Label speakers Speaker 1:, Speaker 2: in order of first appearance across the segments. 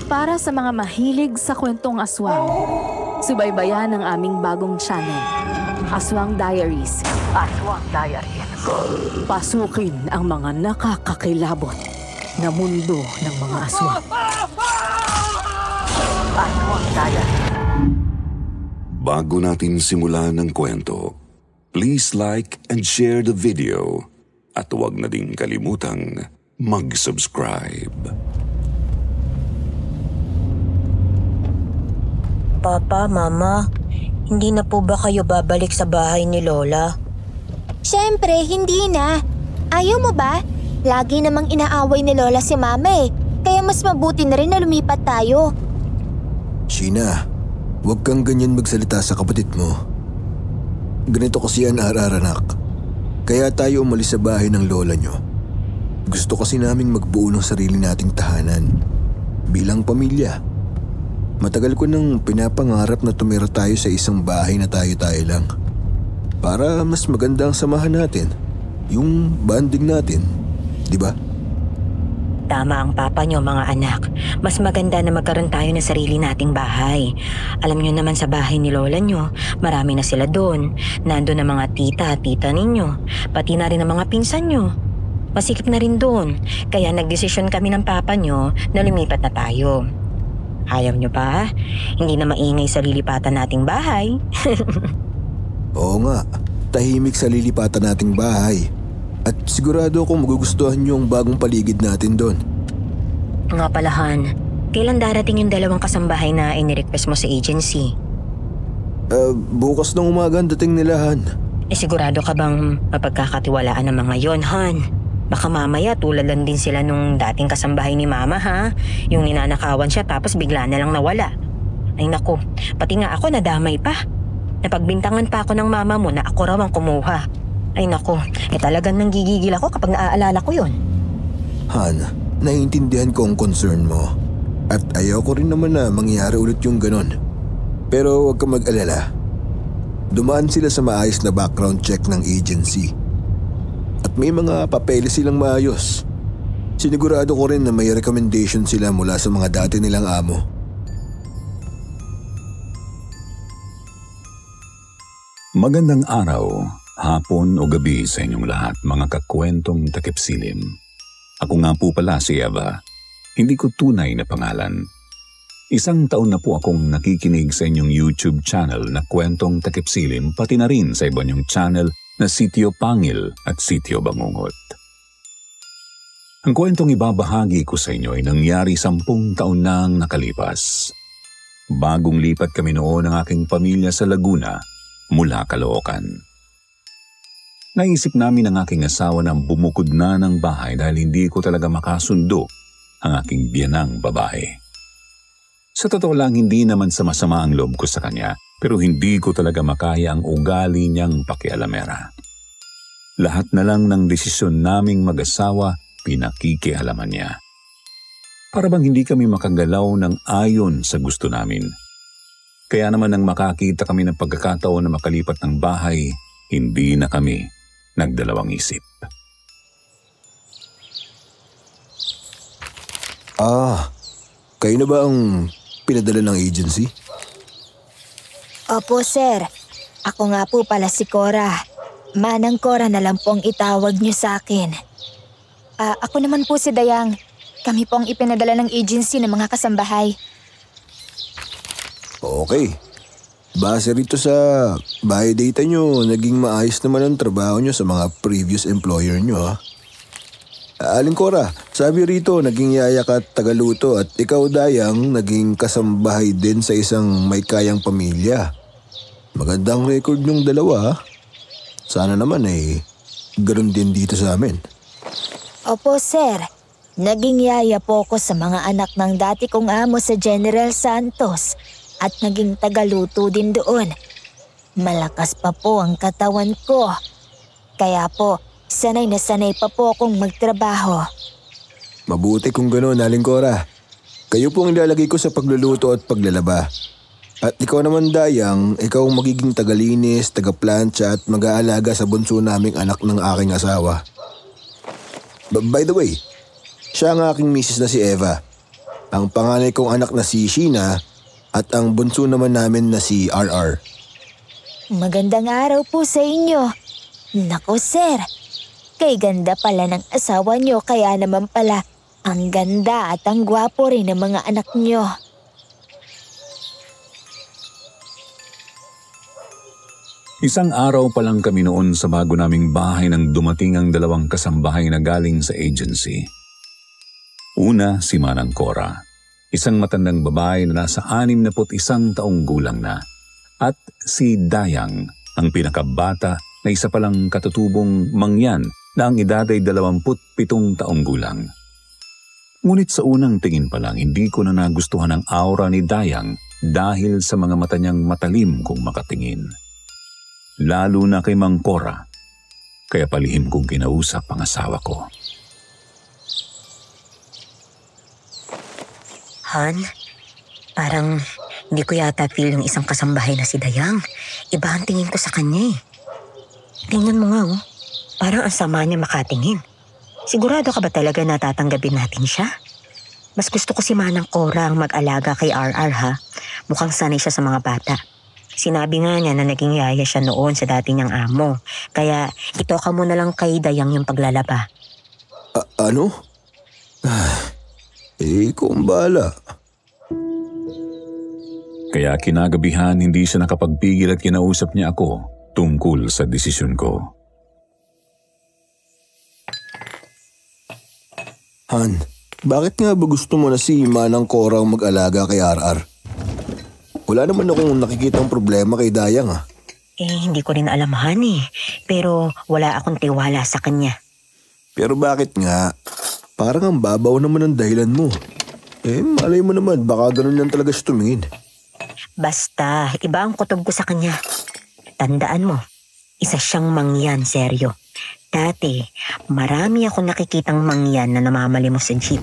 Speaker 1: Para sa mga mahilig sa kwentong aswang, subaybayan ang aming bagong channel, Aswang Diaries. Aswang Diaries. Pasukin ang mga nakakakilabot na mundo ng mga aswang. Aswang Diaries.
Speaker 2: Bago natin simulan ang kwento, please like and share the video at huwag na din kalimutang mag-subscribe.
Speaker 3: Papa, Mama, hindi na po ba kayo babalik sa bahay ni Lola?
Speaker 4: Siyempre, hindi na. Ayaw mo ba? Lagi namang inaaway ni Lola si Mama eh. Kaya mas mabuti na rin na lumipat tayo.
Speaker 5: Sheena, huwag kang ganyan magsalita sa kapatid mo. Ganito kasi yan, anak. Kaya tayo umalis sa bahay ng lola nyo. Gusto kasi naming magbuo ng sarili nating tahanan. Bilang pamilya. Matagal ko nang pinapangarap na tumira tayo sa isang bahay na tayo-tayo lang. Para mas maganda ang samahan natin. Yung bonding natin. Di ba?
Speaker 3: Tama ang papa nyo, mga anak. Mas maganda na magkaroon tayo ng sarili nating bahay. Alam nyo naman sa bahay ni Lola nyo, marami na sila doon. Nandun ang mga tita ninyo. Pati na rin ang mga pinsan nyo. Masikip na rin doon. Kaya nagdesisyon kami ng papa nyo na lumipat na tayo. Ayaw nyo pa? Hindi na maingay sa lilipatan nating bahay.
Speaker 5: Oo nga, tahimik sa lilipatan nating bahay. At sigurado akong magugustuhan nyo ang bagong paligid natin doon.
Speaker 3: Nga pala, Han, kailan darating yung dalawang kasambahay na inirequest mo sa agency?
Speaker 5: Bukas ng umaga ang dating nila, Han.
Speaker 3: Sigurado ka bang mapagkakatiwalaan ng mga yon, Han? Baka mamaya tulad lang din sila nung dating kasambahay ni Mama, ha? Yung ninanakawan siya tapos bigla na lang nawala. Ay naku, pati nga ako nadamay pa. Napagbintangan pa ako ng mama mo na ako raw ang kumuha. Ay naku, talagang nanggigigil ako kapag naaalala ko yon.
Speaker 5: Han, naiintindihan ko ang concern mo. At ayaw ko rin naman na mangyari ulit yung ganon. Pero huwag kang mag-alala. Dumaan sila sa maayos na background check ng agency. At may mga papeles silang maayos. Sinigurado ko rin na may recommendation sila mula sa mga dati nilang amo.
Speaker 2: Magandang araw, hapon o gabi sa inyong lahat, mga kakwentong takipsilim. Ako nga po pala si Eva, hindi ko tunay na pangalan. Isang taon na po akong nakikinig sa inyong YouTube channel na Kwentong Takipsilim, pati na rin sa iba niyong channel na Sitio Pangil at Sitio Bangungot. Ang kwentong ibabahagi ko sa inyo ay nangyari 10 taon nang nakalipas. Bagong lipat kami noon ng aking pamilya sa Laguna mula Caloocan. Naisip namin ng aking asawa na bumukod na ng bahay dahil hindi ko talaga makasundo ang aking biyanang babae. Sa totoo lang, hindi naman sa masama ang loob ko sa kanya, pero hindi ko talaga makaya ang ugali niyang pakialamera. Lahat na lang ng desisyon naming mag-asawa, pinakikialaman niya. Para bang hindi kami makagalaw ng ayon sa gusto namin. Kaya naman nang makakita kami ng pagkakataon na makalipat ng bahay, hindi na kami nagdalawang isip.
Speaker 5: Kayo na ba ang pinadala ng agency?
Speaker 4: Opo, sir. Ako nga po pala si Cora. Manang Cora na lang pong itawag niyo sa akin. Ako naman po si Dayang. Kami po ang ipinadala ng agency ng mga kasambahay.
Speaker 5: Okay. Base rito sa biodata nyo, naging maayos naman ang trabaho nyo sa mga previous employer nyo, ha? Aling Cora, sabi rito naging yaya ka at tagaluto at ikaw, Dayang, naging kasambahay din sa isang may kayang pamilya. Magandang record nyong dalawa, ha? Sana naman ganun din dito sa amin.
Speaker 4: Opo, sir. Naging yaya po ko sa mga anak ng dati kong amo sa General Santos at naging tagaluto din doon. Malakas pa po ang katawan ko. Kaya po, sanay na sanay pa po akong magtrabaho.
Speaker 5: Mabuti kung gano'n, Aling Cora. Kayo po ang ilalagay ko sa pagluluto at paglalaba. At ikaw naman, Dayang, ikaw ang magiging tagalinis, tagaplantsa at mag-aalaga sa bunso naming anak ng aking asawa. By the way, siya ang aking misis na si Eva. ang panganay kong anak na si Sheena at ang bunso naman namin na si RR.
Speaker 4: Magandang araw po sa inyo. Nako sir, kay ganda pala ng asawa nyo kaya naman pala ang ganda at ang gwapo rin ng mga anak nyo.
Speaker 2: Isang araw pa lang kami noon sa bago naming bahay nang dumating ang dalawang kasambahay na galing sa agency. Una, si Manang Cora, isang matandang babae na nasa 61 taong gulang na. At si Dayang, ang pinakabata na isa palang katutubong mangyan na ang edad ay 27 taong gulang. Ngunit sa unang tingin pa lang, hindi ko na nagustuhan ang aura ni Dayang dahil sa mga mata niyang matalim kung makatingin. Lalo na kay Mang Cora, kaya palihim kong kinausap ang asawa ko.
Speaker 3: Han, parang hindi ko yata feel yung isang kasambahay na si Dayang. Iba ang tingin ko sa kanya eh. Tingnan mo nga oh, parang ang sama niya makatingin. Sigurado ka ba talaga na tatanggapin natin siya? Mas gusto ko si Manang Cora ang mag-alaga kay RR ha. Mukhang sanay siya sa mga bata. Sinabi nga niya na naging yaya siya noon sa dati niyang amo. Kaya itoka mo na lang kay Dayang yung paglalaba.
Speaker 5: Ano? Kung bahala.
Speaker 2: Kaya kinagabihan hindi siya nakapagpigil at kinausap niya ako tungkol sa desisyon ko.
Speaker 5: Han, bakit nga ba gusto mo na si Manang Cora ang mag-alaga kay RR? Wala naman akong nakikitang problema kay Dayang ah.
Speaker 3: Hindi ko rin alam Han eh. Pero wala akong tiwala sa kanya.
Speaker 5: Pero bakit nga? Parang ang babaw naman ang dahilan mo. Malay mo naman, baka ganun lang talaga siya tumingin.
Speaker 3: Basta, iba ang kutob ko sa kanya. Tandaan mo, isa siyang mangyan, seryo. Dati, marami akong nakikitang mangyan na namamalimos sa jeep.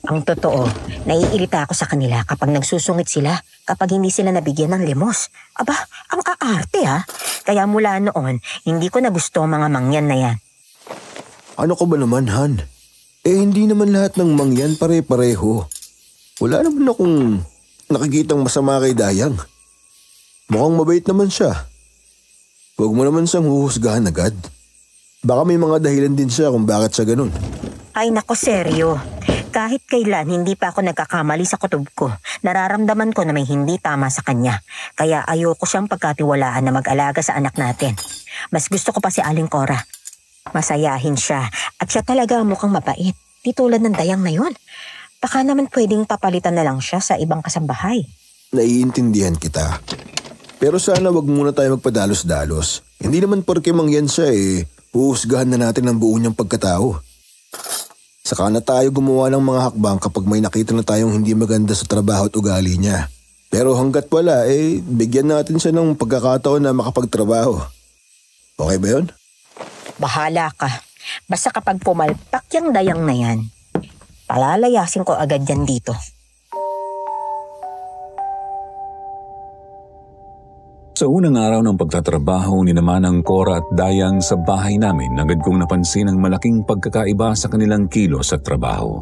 Speaker 3: Ang totoo, naiirita ako sa kanila kapag nagsusungit sila, kapag hindi sila nabigyan ng limos. Aba, ang aarte ha. Kaya mula noon, hindi ko na gusto ang mga mangyan na yan.
Speaker 5: Ano ka ba naman, Han? Hindi naman lahat ng mangyan pare-pareho. Wala naman akong nakikitang masama kay Dayang. Mukhang mabait naman siya. Huwag mo naman siyang huhusgahan agad. Baka may mga dahilan din siya kung bakit siya ganun.
Speaker 3: Ay nako, seryo. Kahit kailan hindi pa ako nagkakamali sa kutob ko, nararamdaman ko na may hindi tama sa kanya. Kaya ayoko siyang pagkatiwalaan na mag-alaga sa anak natin. Mas gusto ko pa si Aling Cora. Masayahin siya at siya talaga mukhang mabait. Di tulad ng Dayang na yun. Baka naman pwedeng papalitan na lang siya sa ibang kasambahay.
Speaker 5: Naiintindihan kita. Pero sana wag muna tayo magpadalos-dalos. Hindi naman porke mangyan siya huhusgahan na natin ang buo niyang pagkatao. Saka na tayo gumawa ng mga hakbang kapag may nakita na tayong hindi maganda sa trabaho at ugali niya. Pero hanggat wala, bigyan natin siya ng pagkakataon na makapagtrabaho. Okay ba yun?
Speaker 3: Bahala ka. Basta kapag pumalpak yung Dayang na yan, palalayasin ko agad yan dito.
Speaker 2: Sa unang araw ng pagtatrabaho ni Manang Cora at Dayang sa bahay namin, agad kong napansin ang malaking pagkakaiba sa kanilang kilos at trabaho.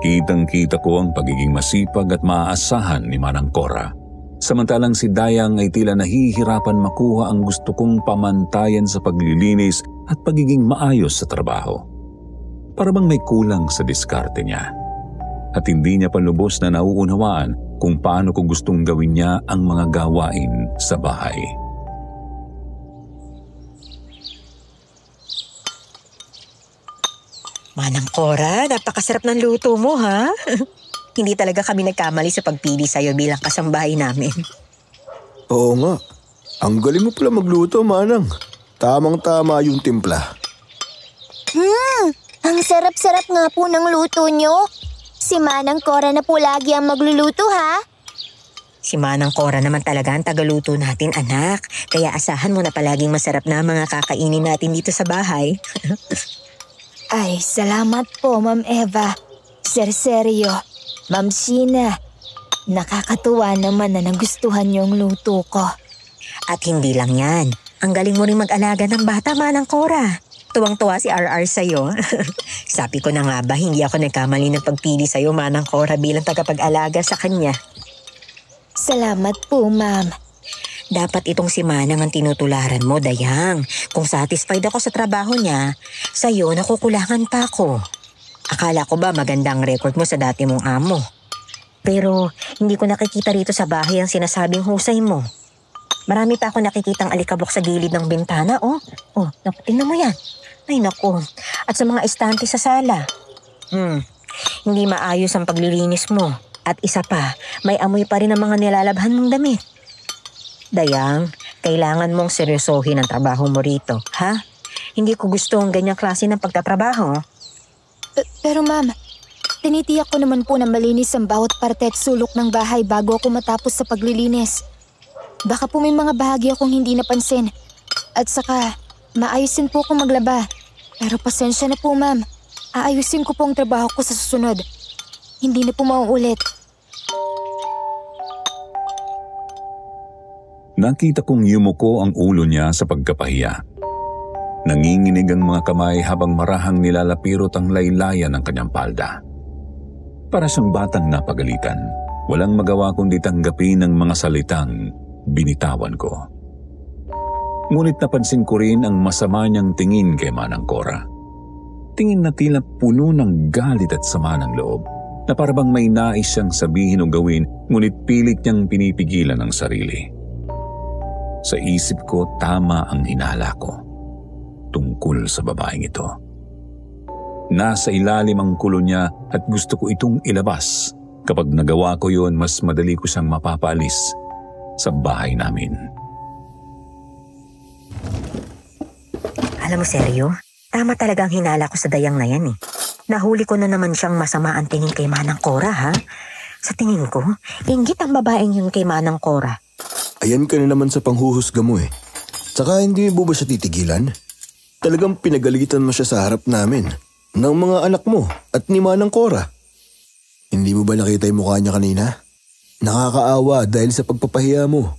Speaker 2: Kitang-kita ko ang pagiging masipag at maaasahan ni Manang Cora. Samantalang si Dayang ay tila nahihirapan makuha ang gusto kong pamantayan sa paglilinis at pagiging maayos sa trabaho. Para bang may kulang sa diskarte niya. At hindi niya pa lubos na nauunawaan kung paano ko gustong gawin niya ang mga gawain sa bahay.
Speaker 3: Manang Cora, napakasarap ng luto mo ha. Hindi talaga kami nagkamali sa pagpili sa'yo bilang kasambahay namin.
Speaker 5: Oo nga. Ang galing mo pala magluto, Manang. Tamang-tama yung timpla.
Speaker 4: Ang sarap-sarap nga po ng luto nyo. Si Manang Cora na po lagi ang magluluto ha.
Speaker 3: Si Manang Cora naman talaga ang tagaluto natin, anak. Kaya asahan mo na palaging masarap na mga kakainin natin dito sa bahay.
Speaker 4: Ay, salamat po, Ma'am Eva. Sir Sergio, Ma'am Sheena. Nakakatuwa naman na nagustuhan yung luto ko.
Speaker 3: At hindi lang yan. Ang galing mo rin mag-alaga ng bata, Manang Cora. Tuwang-tuwa si RR sa'yo. Sabi ko na nga ba, hindi ako nagkamali ng pagpili sa'yo, Manang Cora, bilang tagapag-alaga sa kanya.
Speaker 4: Salamat po, ma'am.
Speaker 3: Dapat itong si Manang ang tinutularan mo, Dayang. Kung satisfied ako sa trabaho niya, sa'yo nakukulangan pa ako. Akala ko ba magandang record mo sa dati mong amo? Pero hindi ko nakikita rito sa bahay ang sinasabing husay mo. Marami pa ako nakikitang alikabok sa gilid ng bintana, oh. Oh, naku, tingnan mo yan. Ay naku, at sa mga estante sa sala. Hindi maayos ang paglilinis mo. At isa pa, may amoy pa rin ang mga nilalabhan mong damit. Dayang, kailangan mong seryosohin ang trabaho mo rito, ha? Hindi ko gusto ang ganyang klase ng pagtatrabaho.
Speaker 4: Pero ma'am, tinitiyak ko naman po na malinis ang bawat parte at sulok ng bahay bago ako matapos sa paglilinis. Baka po may mga bahagi akong hindi napansin. At saka, maayusin po akong maglaba. Pero pasensya na po ma'am. Aayusin ko po ang trabaho ko sa susunod. Hindi na po mauulit.
Speaker 2: Nakita kong yumuko ang ulo niya sa pagkapahiya. Nanginginig ang mga kamay habang marahang nilalapirot ang laylayan ng kanyang palda. Para siyang batang napagalitan, walang magawa kundi tanggapin ang mga salitang binitawan ko. Ngunit napansin ko rin ang masama niyang tingin kay Manang Cora. Tingin na tila puno ng galit at sama ng loob, na parabang may nais siyang sabihin o gawin, ngunit pilit niyang pinipigilan ang sarili. Sa isip ko, tama ang hinala ko tungkol sa babaeng ito. Nasa ilalim ang kulo niya at gusto ko itong ilabas. Kapag nagawa ko yon, mas madali ko siyang mapapaalis sa bahay namin.
Speaker 3: Alam mo, seryo? Tama talagang hinala ko sa Dayang na yan eh. Nahuli ko na naman siyang masama ang tingin kay Manang Cora, ha? Sa tingin ko, inggit ang babaeng yun kay Manang Cora.
Speaker 5: Ayan ka na naman sa panghuhusga mo eh. Tsaka hindi mo ba siya titigilan? Talagang pinagalitan mo siya sa harap namin, ng mga anak mo at ni Manang Cora. Hindi mo ba nakita yung mukha niya kanina? Nakakaawa dahil sa pagpapahiya mo.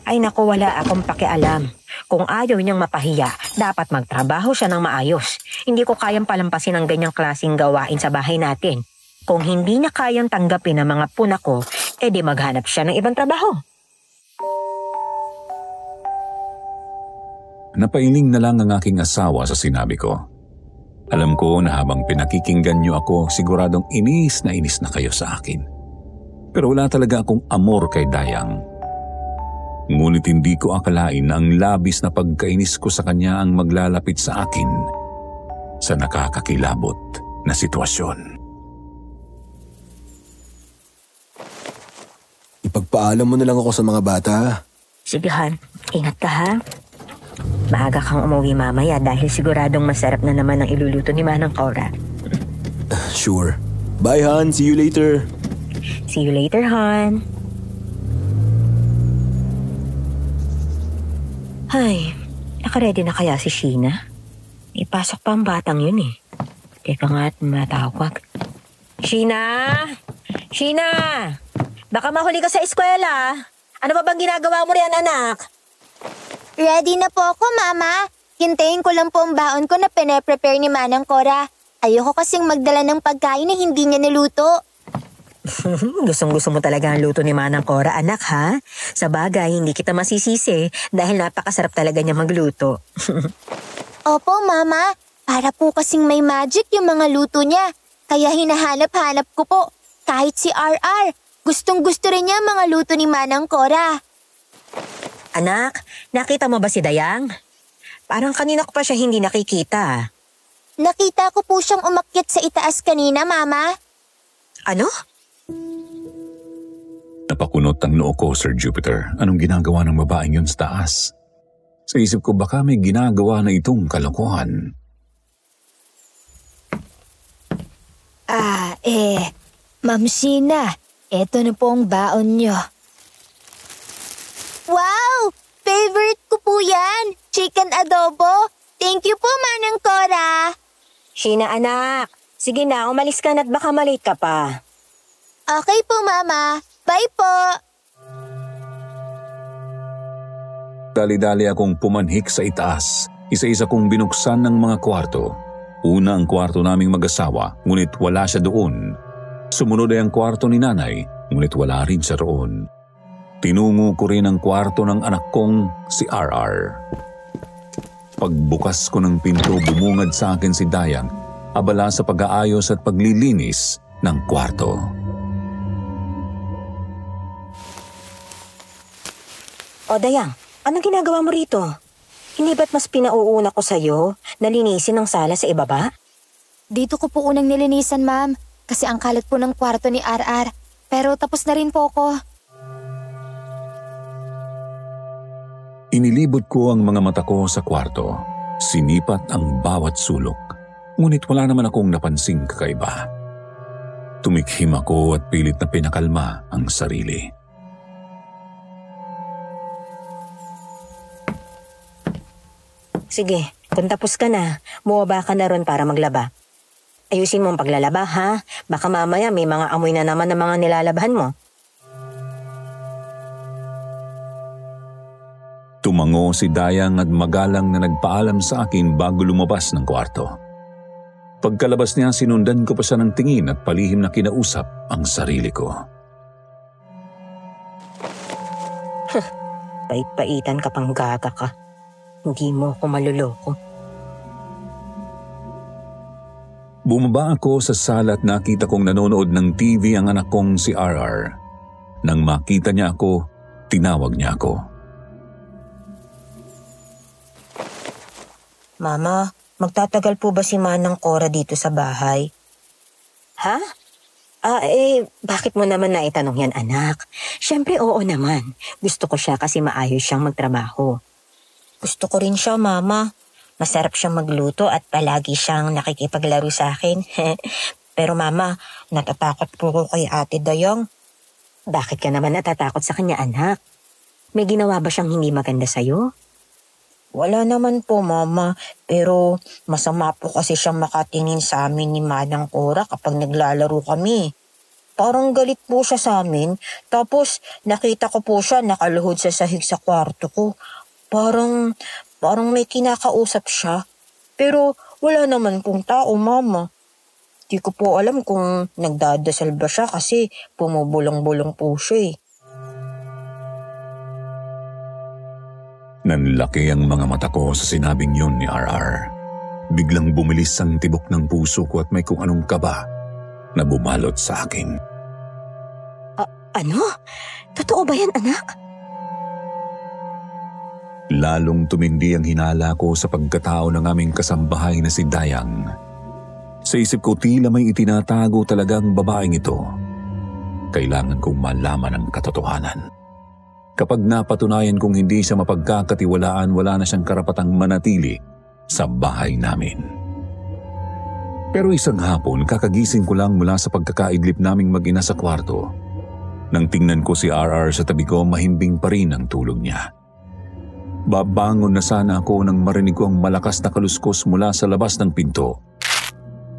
Speaker 3: Ay naku, wala akong pakialam. Kung ayaw niyang mapahiya, dapat magtrabaho siya ng maayos. Hindi ko kayang palampasin ang ganyang klaseng gawain sa bahay natin. Kung hindi niya kayang tanggapin ang mga puna ko, edi maghanap siya ng ibang trabaho.
Speaker 2: Napailing na lang ang aking asawa sa sinabi ko. Alam ko na habang pinakikinggan niyo ako, siguradong inis na kayo sa akin. Pero wala talaga akong amor kay Dayang. Ngunit hindi ko akalain na ang labis na pagkainis ko sa kanya ang maglalapit sa akin sa nakakakilabot na sitwasyon.
Speaker 5: Ipagpaalam mo na lang ako sa mga bata.
Speaker 3: Sige Han, ingat ka ha. Maaga kang umuwi mamaya dahil siguradong masarap na naman ang iluluto ni Manang Cora.
Speaker 5: Sure. Bye Han, see you later.
Speaker 3: See you later, Han. Ay, nakaredy na kaya si Sheena? Ipasok pa ang batang yun eh. Teka nga at matawag. Sheena! Sheena! Baka mahuli ka sa eskwela. Ano ba bang ginagawa mo riyan, anak?
Speaker 4: Ready na po ako, Mama. Hintayin ko lang po ang baon ko na pine-prepare ni Manang Cora. Ayoko kasing magdala ng pagkain na hindi niya niluto.
Speaker 3: Gustong-gusto mo talaga ang luto ni Manang Cora, anak ha? Sa bagay, hindi kita masisisi dahil napakasarap talaga niya magluto.
Speaker 4: Opo, Mama. Para po kasing may magic yung mga luto niya. Kaya hinahanap-hanap ko po. Kahit si RR, gustong-gusto rin niya mga luto ni Manang Cora.
Speaker 3: Anak, nakita mo ba si Dayang? Parang kanina ko pa siya hindi nakikita.
Speaker 4: Nakita ko po siyang umakyat sa itaas kanina, Mama.
Speaker 3: Ano?
Speaker 2: Napakunot ang noo ko, Sir Jupiter. Anong ginagawa ng babaeng yun sa taas? Sa isip ko baka may ginagawa na itong kalokohan.
Speaker 4: Ma'am Sheena, eto na po ang baon niyo. Wow! Favorite ko po yan! Chicken adobo! Thank you po, Manang Cora!
Speaker 3: Sheena, anak. Sige na, umalis ka na't baka malate ka pa.
Speaker 4: Okay po, Mama. Bye po!
Speaker 2: Dali-dali akong pumanhik sa itaas Isa-isa kong binuksan ng mga kwarto. Una ang kwarto naming mag-asawa, ngunit wala siya doon. Sumunod ay ang kwarto ni nanay, ngunit wala rin siya roon. Tinungo ko rin ang kwarto ng anak kong si RR. Pagbukas ko ng pinto, bumungad sa akin si Dayang, abala sa pag-aayos at paglilinis ng kwarto.
Speaker 3: O Dayang, anong ginagawa mo rito? Hindi ba't mas pinauuna ko sa'yo na linisin ang sala sa ibaba?
Speaker 4: Dito ko po unang nilinisan, ma'am. Kasi ang kalat po ng kwarto ni RR. Pero tapos na rin po ako.
Speaker 2: Inilibot ko ang mga mata ko sa kwarto. Sinipat ang bawat sulok. Ngunit wala naman akong napansing kakaiba. Tumikhim ako at pilit na pinakalma ang sarili.
Speaker 3: Sige, kung tapos ka na, bumaba ka na ron para maglaba. Ayusin mo ang paglalaba, ha? Baka mamaya may mga amoy na naman ng mga nilalabahan mo.
Speaker 2: Tumango si Dayang at magalang na nagpaalam sa akin bago lumabas ng kwarto. Pagkalabas niya, sinundan ko pa siya ng tingin at palihim na kinausap ang sarili ko.
Speaker 3: Pait-paitan ka pang gaga ka. Hindi mo ako maluloko.
Speaker 2: Bumaba ako sa sala at nakita kong nanonood ng TV ang anak kong si RR. Nang makita niya ako, tinawag niya ako.
Speaker 3: Mama, magtatagal po ba si Manang Cora dito sa bahay? Ha? Bakit mo naman naitanong yan, anak? Siyempre, oo naman. Gusto ko siya kasi maayos siyang magtrabaho. Gusto ko rin siya, Mama. Masarap siyang magluto at palagi siyang nakikipaglaro sa akin. Pero Mama, natatakot po ko kay Ate Dayang. Bakit ka naman natatakot sa kanya, anak? May ginawa ba siyang hindi maganda sa'yo? Wala naman po, Mama. Pero masama po kasi siyang makatingin sa amin ni Manang Cora kapag naglalaro kami. Parang galit po siya sa amin. Tapos nakita ko po siya nakaluhod sa sahig sa kwarto ko. Parang may kinakausap siya. Pero wala naman pong tao, Mama. Di ko po alam kung nagdadasal ba siya kasi pumubulong-bulong po siya eh.
Speaker 2: Nanlaki ang mga mata ko sa sinabing yun ni RR. Biglang bumilis ang tibok ng puso ko at may kung anong kaba na bumalot sa akin.
Speaker 3: Ano? Totoo ba yan, anak?
Speaker 2: Lalong tumindi ang hinala ko sa pagkatao ng aming kasambahay na si Dayang. Sa isip ko tila may itinatago talagang babaeng ito. Kailangan kong malaman ang katotohanan. Kapag napatunayan kong hindi siya mapagkakatiwalaan, wala na siyang karapatang manatili sa bahay namin. Pero isang hapon, kakagising ko lang mula sa pagkakaidlip naming mag-ina sa kwarto. Nang tingnan ko si RR sa tabi ko, mahimbing pa rin ang tulog niya. Babangon na sana ako nang marinig ko ang malakas na kaluskos mula sa labas ng pinto.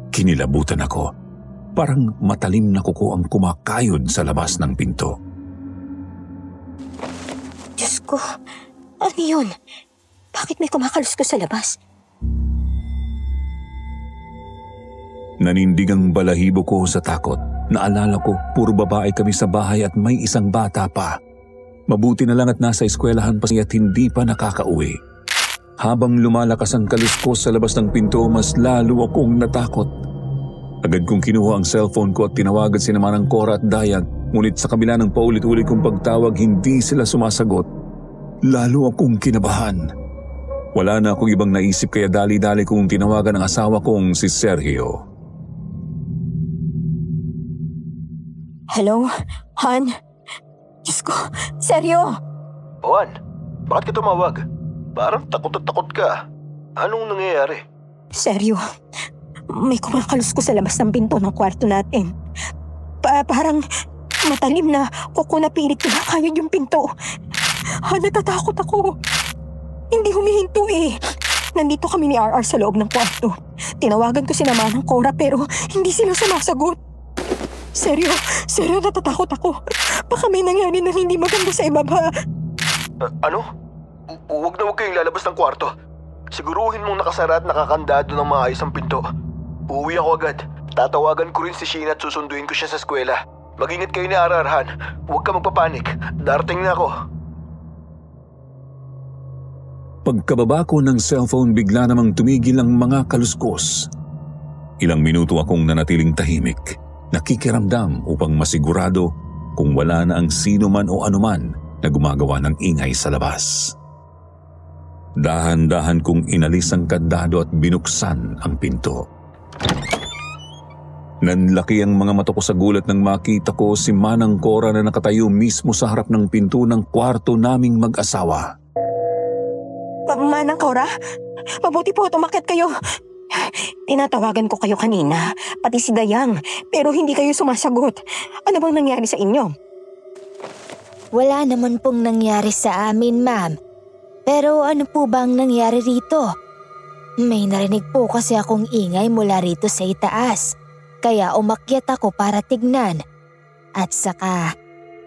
Speaker 2: Kinilabutan ako. Parang matalim na kuko ang kumakayod sa labas ng pinto.
Speaker 3: Diyos ko, ano yun? Bakit may kumakaluskos sa labas?
Speaker 2: Nanindig ang balahibo ko sa takot. Naalala ko, puro babae kami sa bahay at may isang bata pa. Mabuti na lang at nasa eskwelahan pa siya at hindi pa nakakauwi. Habang lumalakas ang kaluskos sa labas ng pinto, mas lalo akong natakot. Agad kong kinuha ang cellphone ko at tinawagan si Manang Cora at Dayang, ngunit sa kabila ng paulit-ulit kong pagtawag, hindi sila sumasagot. Lalo akong kinabahan. Wala na akong ibang naisip kaya dali-dali kong tinawagan ang asawa kong si Sergio.
Speaker 3: Hello? Han? Diyos ko, Sergio!
Speaker 5: Juan, bakit ka tumawag? Parang takot at takot ka. Anong nangyayari?
Speaker 3: Sergio, may kumakaluskos sa labas ng pinto ng kwarto natin. Parang matalim na kuko na pilit kinakayod yung pinto. Natatakot ako. Hindi humihinto eh. Nandito kami ni RR sa loob ng kwarto. Tinawagan ko si Manang Cora pero hindi sila sumasagot. Seryo, natatakot ako. Baka may nangyari na hindi maganda sa ibaba.
Speaker 5: Ano? Huwag na huwag kayong lalabas ng kwarto. Siguruhin mong nakasara at nakakandado ng maayos ang pinto. Uuwi ako agad. Tatawagan ko rin si Sheena at susunduin ko siya sa eskwela. Mag-ingat kayo ni Ararhan. Huwag ka magpapanik. Darating na ako.
Speaker 2: Pagkababa ko ng cellphone, bigla namang tumigil ang mga kaluskos. Ilang minuto akong nanatiling tahimik, nakikiramdam upang masigurado kung wala na ang sino man o anuman na gumagawa ng ingay sa labas. Dahan-dahan kong inalis ang kandado at binuksan ang pinto. Nanlaki ang mga mata ko sa gulat nang makita ko si Manang Cora na nakatayo mismo sa harap ng pinto ng kwarto naming mag-asawa.
Speaker 3: Manang Cora, mabuti po tumakit kayo. Tinatawagan ko kayo kanina, pati si Dayang, pero hindi kayo sumasagot. Ano bang nangyari sa inyo?
Speaker 4: Wala naman pong nangyari sa amin, ma'am. Pero ano po bang nangyari rito? May narinig po kasi akong ingay mula rito sa itaas. Kaya umakyat ako para tignan. At saka,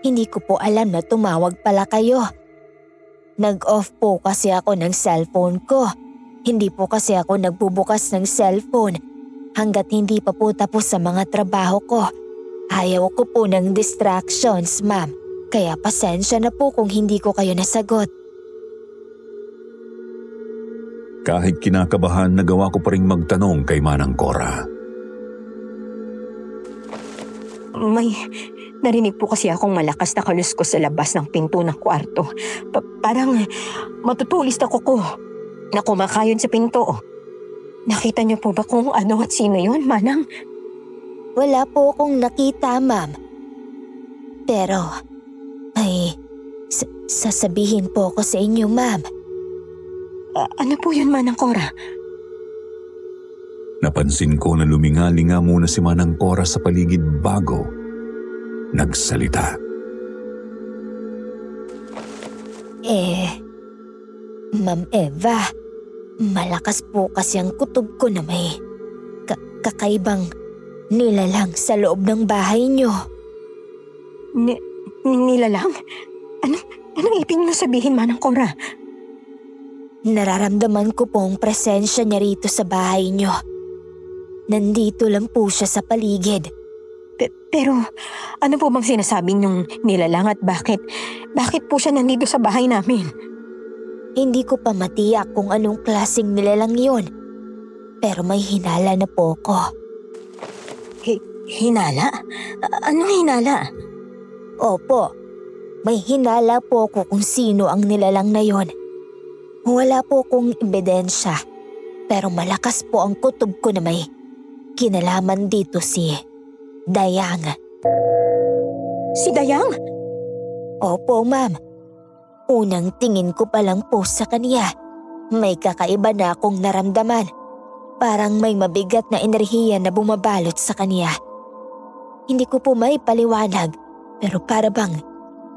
Speaker 4: hindi ko po alam na tumawag pala kayo. Nag-off po kasi ako ng cellphone ko. Hindi po kasi ako nagbubukas ng cellphone hanggat hindi pa po tapos sa mga trabaho ko. Ayaw ko po ng distractions, ma'am. Kaya pasensya na po kung hindi ko kayo nasagot.
Speaker 2: Kahit kinakabahan, nagawa ko pa rin magtanong kay Manang Cora.
Speaker 3: May narinig po kasi akong malakas na kaluskos sa labas ng pinto ng kwarto. Parang matutulis na kuko na kumakayon sa pinto. Nakita niyo po ba kung ano at sino yun, Manang?
Speaker 4: Wala po akong nakita, ma'am. Pero, may sasabihin po ako sa inyo, ma'am.
Speaker 3: Ano po yun, Manang Cora?
Speaker 2: Napansin ko na luminga-linga muna si Manang Cora sa paligid bago nagsalita.
Speaker 4: Ma'am Eva, malakas po kasi ang kutob ko na may kakaibang nilalang sa loob ng bahay niyo.
Speaker 3: Nilalang? Anong ibig niyo sabihin, Manang Cora?
Speaker 4: Nararamdaman ko pong presensya niya rito sa bahay niyo. Nandito lang po siya sa paligid.
Speaker 3: Pero ano po bang sinasabi niyong nilalang at bakit po siya nandito sa bahay namin?
Speaker 4: Hindi ko pa matiyak kung anong klaseng nilalang yun. Pero may hinala na po ko.
Speaker 3: Hinala? Anong hinala?
Speaker 4: Opo, may hinala po ko kung sino ang nilalang na yon. Wala po kong ebidensya. Pero malakas po ang kutob ko na may kinalaman dito si Dayang.
Speaker 3: Si Dayang?
Speaker 4: Opo, ma'am. Unang tingin ko pa lang po sa kanya, may kakaiba na akong naramdaman. Parang may mabigat na enerhiya na bumabalot sa kanya. Hindi ko po may paliwanag, pero para bang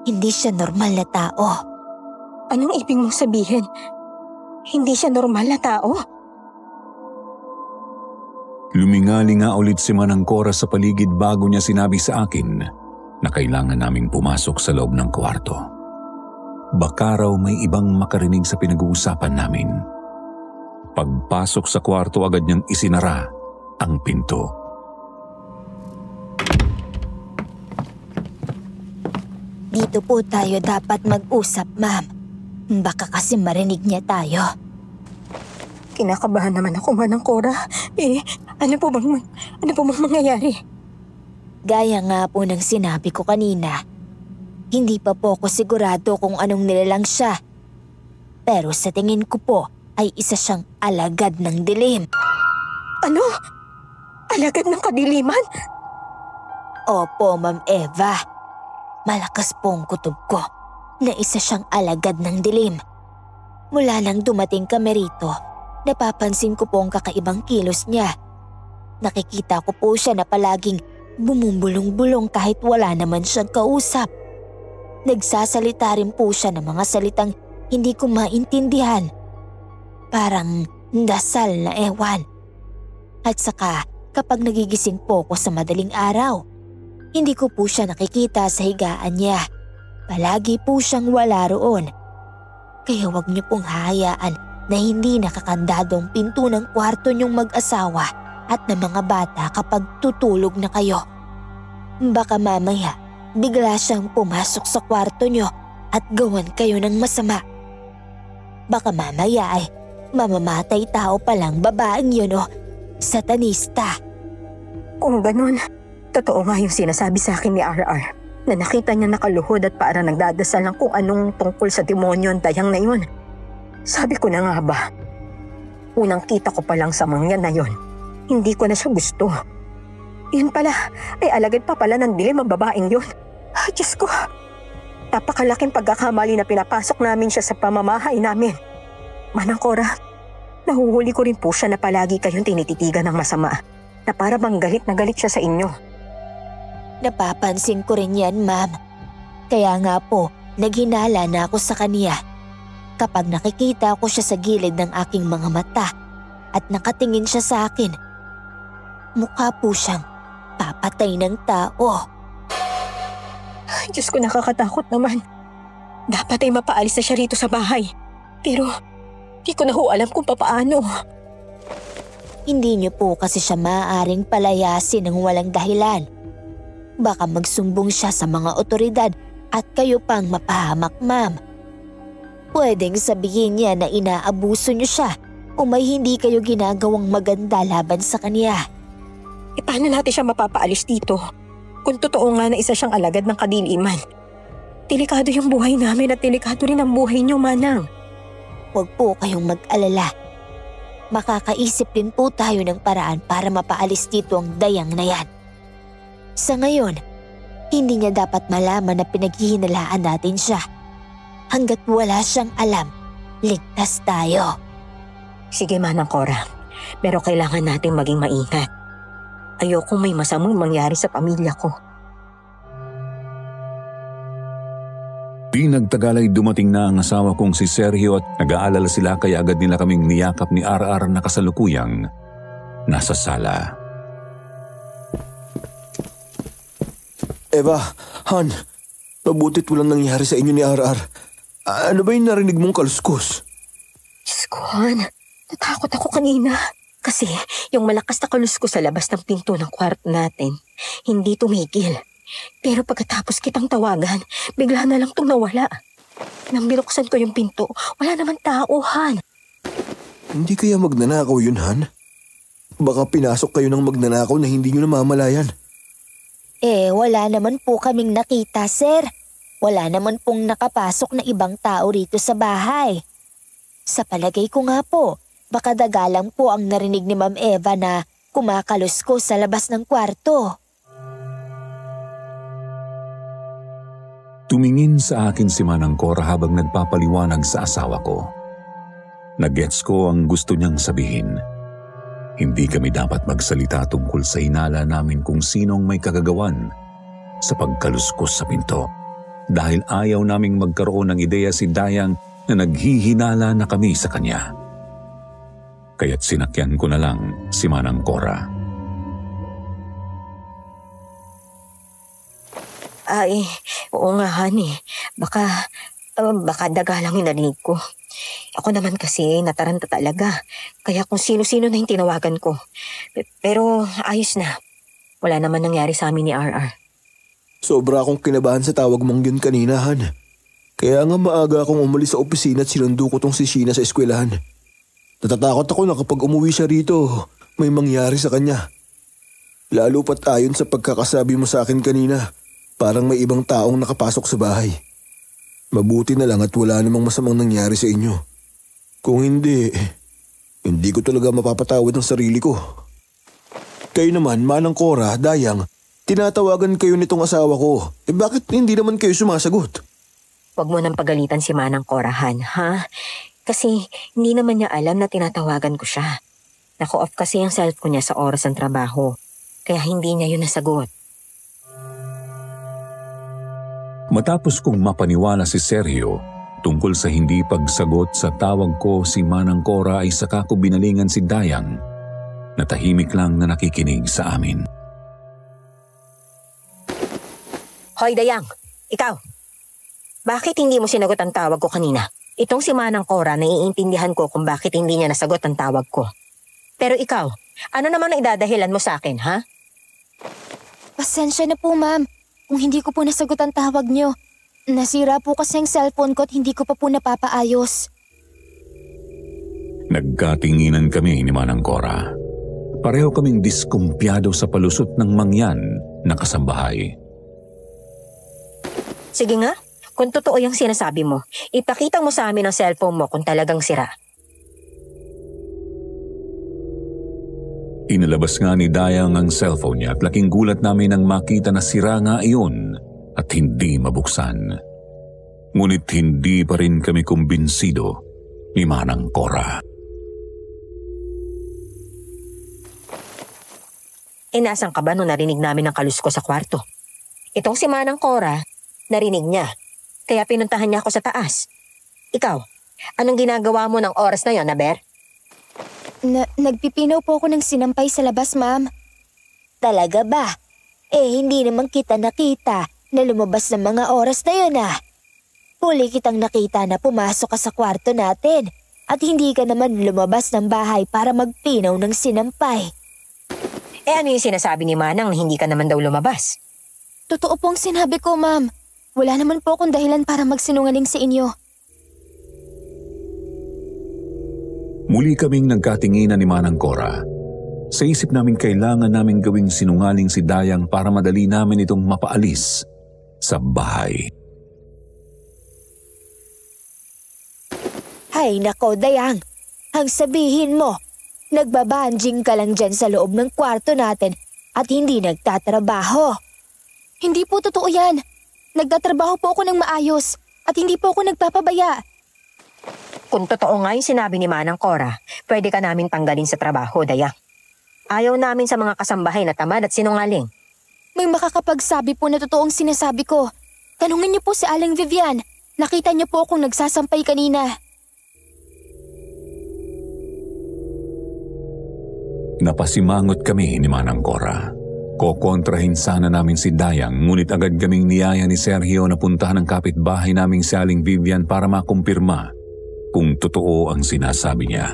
Speaker 4: hindi siya normal na tao.
Speaker 3: Anong ibig mong sabihin? Hindi siya normal na tao?
Speaker 2: Luminga-linga ulit si Manang Cora sa paligid bago niya sinabi sa akin na kailangan naming pumasok sa loob ng kwarto. Baka raw may ibang makarinig sa pinag-uusapan namin. Pagpasok sa kwarto, agad niyang isinara ang pinto.
Speaker 4: Dito po tayo dapat mag-usap, ma'am. Baka kasi marinig niya tayo.
Speaker 3: Kinakabahan naman ako, Manang Cora. Ano po bang mangyayari?
Speaker 4: Gaya nga po ng sinabi ko kanina, hindi pa po ako sigurado kung anong nilalang siya. Pero sa tingin ko po ay isa siyang alagad ng dilim.
Speaker 3: Ano? Alagad ng kadiliman?
Speaker 4: Opo, Ma'am Eva. Malakas po ang kutob ko na isa siyang alagad ng dilim. Mula nang dumating kami rito, napapansin ko po ang kakaibang kilos niya. Nakikita ko po siya na palaging bumubulong-bulong kahit wala naman siyang kausap. Nagsasalita rin po siya ng mga salitang hindi ko maintindihan. Parang dasal na ewan. At saka kapag nagigising po ko sa madaling araw, hindi ko po siya nakikita sa higaan niya. Palagi po siyang wala roon. Kaya wag niyo pong hayaan na hindi nakakandadong pinto ng kwarto niyong mag-asawa at ng mga bata kapag tutulog na kayo. Baka mamaya bigla siyang pumasok sa kwarto niyo at gawan kayo ng masama. Baka mamaya ay mamamatay tao palang babaeng yun o satanista.
Speaker 3: Kung ganun, totoo nga yung sinasabi sa akin ni RR na nakita niya nakaluhod at parang nagdadasal ng kung anong tungkol sa demonyo ang dayang na yun. Sabi ko na nga ba, unang kita ko pa lang sa mangyan na yun, hindi ko na siya gusto. Yun pala, ay alagad pa pala ng dilim ang babaeng yun. Diyos ko, napakalaking pagkakamali na pinapasok namin siya sa pamamahay namin. Manang Cora, nahuhuli ko rin po siya na palagi kayong tinititigan ng masama, na para bang galit na galit siya sa inyo.
Speaker 4: Napapansin ko rin yan, ma'am. Kaya nga po, naghinala na ako sa kanya. Kapag nakikita ko siya sa gilid ng aking mga mata at nakatingin siya sa akin, mukha po siyang papatay ng tao.
Speaker 3: Diyos ko, nakakatakot naman. Dapat ay mapaalis na siya rito sa bahay. Pero di ko na ho alam kung papaano.
Speaker 4: Hindi niyo po kasi siya maaaring palayasin ng walang dahilan. Baka magsumbong siya sa mga otoridad at kayo pang mapahamak, ma'am. Pwedeng sabihin niya na inaabuso niyo siya o may hindi kayo ginagawang maganda laban sa kanya.
Speaker 3: E paano natin siya mapapaalis dito? Kung totoo nga na isa siyang alagad ng kadiliman. Delikado yung buhay namin at delikado rin ang buhay niyo, Manang.
Speaker 4: Huwag po kayong mag-alala. Makakaisip din po tayo ng paraan para mapaalis dito ang dayang na yan. Sa ngayon, hindi niya dapat malaman na pinaghihinalaan natin siya. Hanggat wala siyang alam, ligtas tayo.
Speaker 3: Sige, Manang Cora. Pero kailangan natin maging maingat. Ayokong may masamang mangyari sa pamilya ko.
Speaker 2: Di nagtagal ay dumating na ang asawa kong si Sergio at nag-aalala sila kaya agad nila kaming niyakap ni RR na kasalukuyang nasa sala.
Speaker 5: Eva, Han, mabutit walang nangyari sa inyo ni RR. Ano ba yung narinig mong kaluskos?
Speaker 3: Diyos ko, Han. Natakot ako kanina. Kasi yung malakas na kaluskos sa labas ng pinto ng kwarto natin, hindi tumigil. Pero pagkatapos kitang tawagan, bigla na lang itong nawala. Nang binuksan ko yung pinto, wala naman tao, Han.
Speaker 5: Hindi kaya magnanakaw yun, Han? Baka pinasok kayo ng magnanakaw na hindi nyo namamalayan.
Speaker 4: Wala naman po kaming nakita, sir. Wala naman pong nakapasok na ibang tao rito sa bahay. Sa palagay ko nga po, baka dagalang po ang narinig ni Ma'am Eva na kumakaluskos sa labas ng kwarto.
Speaker 2: Tumingin sa akin si Manang Cora habang nagpapaliwanag sa asawa ko. Nagets ko ang gusto niyang sabihin. Hindi kami dapat magsalita tungkol sa hinala namin kung sinong may kagagawan sa pagkaluskos sa pinto. Dahil ayaw naming magkaroon ng ideya si Dayang na naghihinala na kami sa kanya. Kaya't sinakyan ko na lang si Manang Cora.
Speaker 3: Ay, oo nga, honey. Baka dagalang yung narinig ko. Ako naman kasi nataranta talaga. Kaya kung sino-sino na yung tinawagan ko. Pero ayos na. Wala naman nangyari sa amin ni RR.
Speaker 5: Sobra akong kinabahan sa tawag mong yun kanina, Han. Kaya nga maaga akong umalis sa opisina at sinundo ko tong si Sheena sa eskwelahan. Natatakot ako na kapag umuwi siya rito, may mangyari sa kanya. Lalo pat ayon sa pagkakasabi mo sa akin kanina, parang may ibang taong nakapasok sa bahay. Mabuti na lang at wala namang masamang nangyari sa inyo. Kung hindi ko talaga mapapatawad ang sarili ko. Kayo naman, Manang Cora, Dayang, tinatawagan kayo nitong asawa ko. Bakit hindi naman kayo sumasagot?
Speaker 3: Huwag mo nang pagalitan si Manang Cora, Han, ha? Kasi hindi naman niya alam na tinatawagan ko siya. Nako-off kasi ang cellphone niya sa oras ng trabaho. Kaya hindi niya yun nasagot.
Speaker 2: Matapos kong mapaniwala si Sergio tungkol sa hindi pagsagot sa tawag ko si Manang Cora ay saka ko binalingan si Dayang na tahimik lang na nakikinig sa amin.
Speaker 3: Hoy, Dayang! Ikaw! Bakit hindi mo sinagot ang tawag ko kanina? Itong si Manang Cora, naiintindihan ko kung bakit hindi niya nasagot ang tawag ko. Pero ikaw, ano naman ang idadahilan mo sa akin, ha?
Speaker 4: Pasensya na po, ma'am. Kung hindi ko po nasagot ang tawag niyo. Nasira po kasi ang cellphone ko at hindi ko pa po napapaayos.
Speaker 2: Nagkatinginan kami ni Manang Cora. Pareho kaming diskumpiyado sa palusot ng mangyan na kasambahay.
Speaker 3: Sige nga, kung totoo yung sinasabi mo, ipakita mo sa amin ang cellphone mo kung talagang sira.
Speaker 2: Inalabas nga ni Dayang ang cellphone niya at laking gulat namin nang makita na sira nga iyon at hindi mabuksan. Ngunit hindi pa rin kami kumbinsido ni Manang Cora.
Speaker 3: Nasaan ka ba nung narinig namin ang kalusko sa kwarto? Itong si Manang Cora, narinig niya. Kaya pinuntahan niya ako sa taas. Ikaw, anong ginagawa mo ng oras na yon, Aber?
Speaker 4: Nagpipinaw po ako ng sinampay sa labas, ma'am. Talaga ba? Hindi naman kita nakita na lumabas ng mga oras na yun Huli kitang nakita na pumasok ka sa kwarto natin at hindi ka naman lumabas ng bahay para magpinaw ng sinampay.
Speaker 3: Ano yung sinasabi ni Manang na hindi ka naman daw lumabas?
Speaker 4: Totoo pong sinabi ko, ma'am. Wala naman po akong dahilan para magsinungaling sa inyo.
Speaker 2: Muli kaming nagkatinginan ni Manang Cora. Sa isip namin kailangan naming gawing sinungaling si Dayang para madali namin itong mapaalis sa bahay.
Speaker 4: Hay nako, Dayang. Ang sabihin mo, nagbabanjing ka lang dyan sa loob ng kwarto natin at hindi nagtatrabaho. Hindi po totoo yan. Nagtatrabaho po ako ng maayos at hindi po ako nagpapabaya.
Speaker 3: Kung totoo nga yung sinabi ni Manang Cora, pwede ka namin tanggalin sa trabaho, Dayang. Ayaw namin sa mga kasambahay na tamad at sinungaling.
Speaker 4: May makakapagsabi po na totoong sinasabi ko. Tanungin niyo po si Aling Vivian. Nakita niyo po akong nagsasampay kanina.
Speaker 2: Napasimangot kami ni Manang Cora. Kokontrahin sana namin si Dayang ngunit agad kaming niyaya ni Sergio na puntahan ang kapitbahay naming si Aling Vivian para makumpirma kung totoo ang sinasabi niya.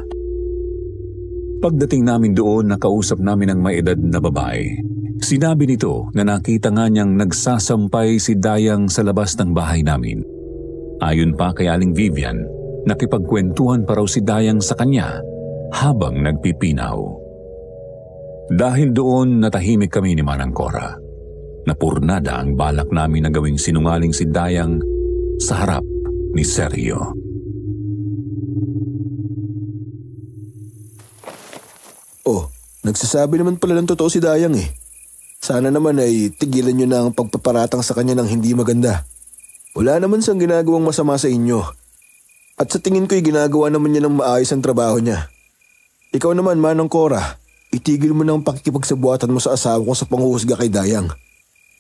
Speaker 2: Pagdating namin doon, nakausap namin ang may edad na babae. Sinabi nito na nakita nga niyang nagsasampay si Dayang sa labas ng bahay namin. Ayon pa kay Aling Vivian, nakipagkwentuhan pa raw si Dayang sa kanya habang nagpipinaw. Dahil doon natahimik kami ni Manang Cora. Napurnada ang balak namin na gawing sinungaling si Dayang sa harap ni Sergio.
Speaker 5: Oh, nagsasabi naman pala ng totoo si Dayang Sana naman ay tigilan niyo na ang pagpaparatang sa kanya ng hindi maganda. Wala naman siyang ginagawang masama sa inyo. At sa tingin ko'y ginagawa naman niya ng maayos ang trabaho niya. Ikaw naman, Manang Cora, itigil mo na ang pakikipagsabuatan mo sa asawa ko sa panghuhusga kay Dayang.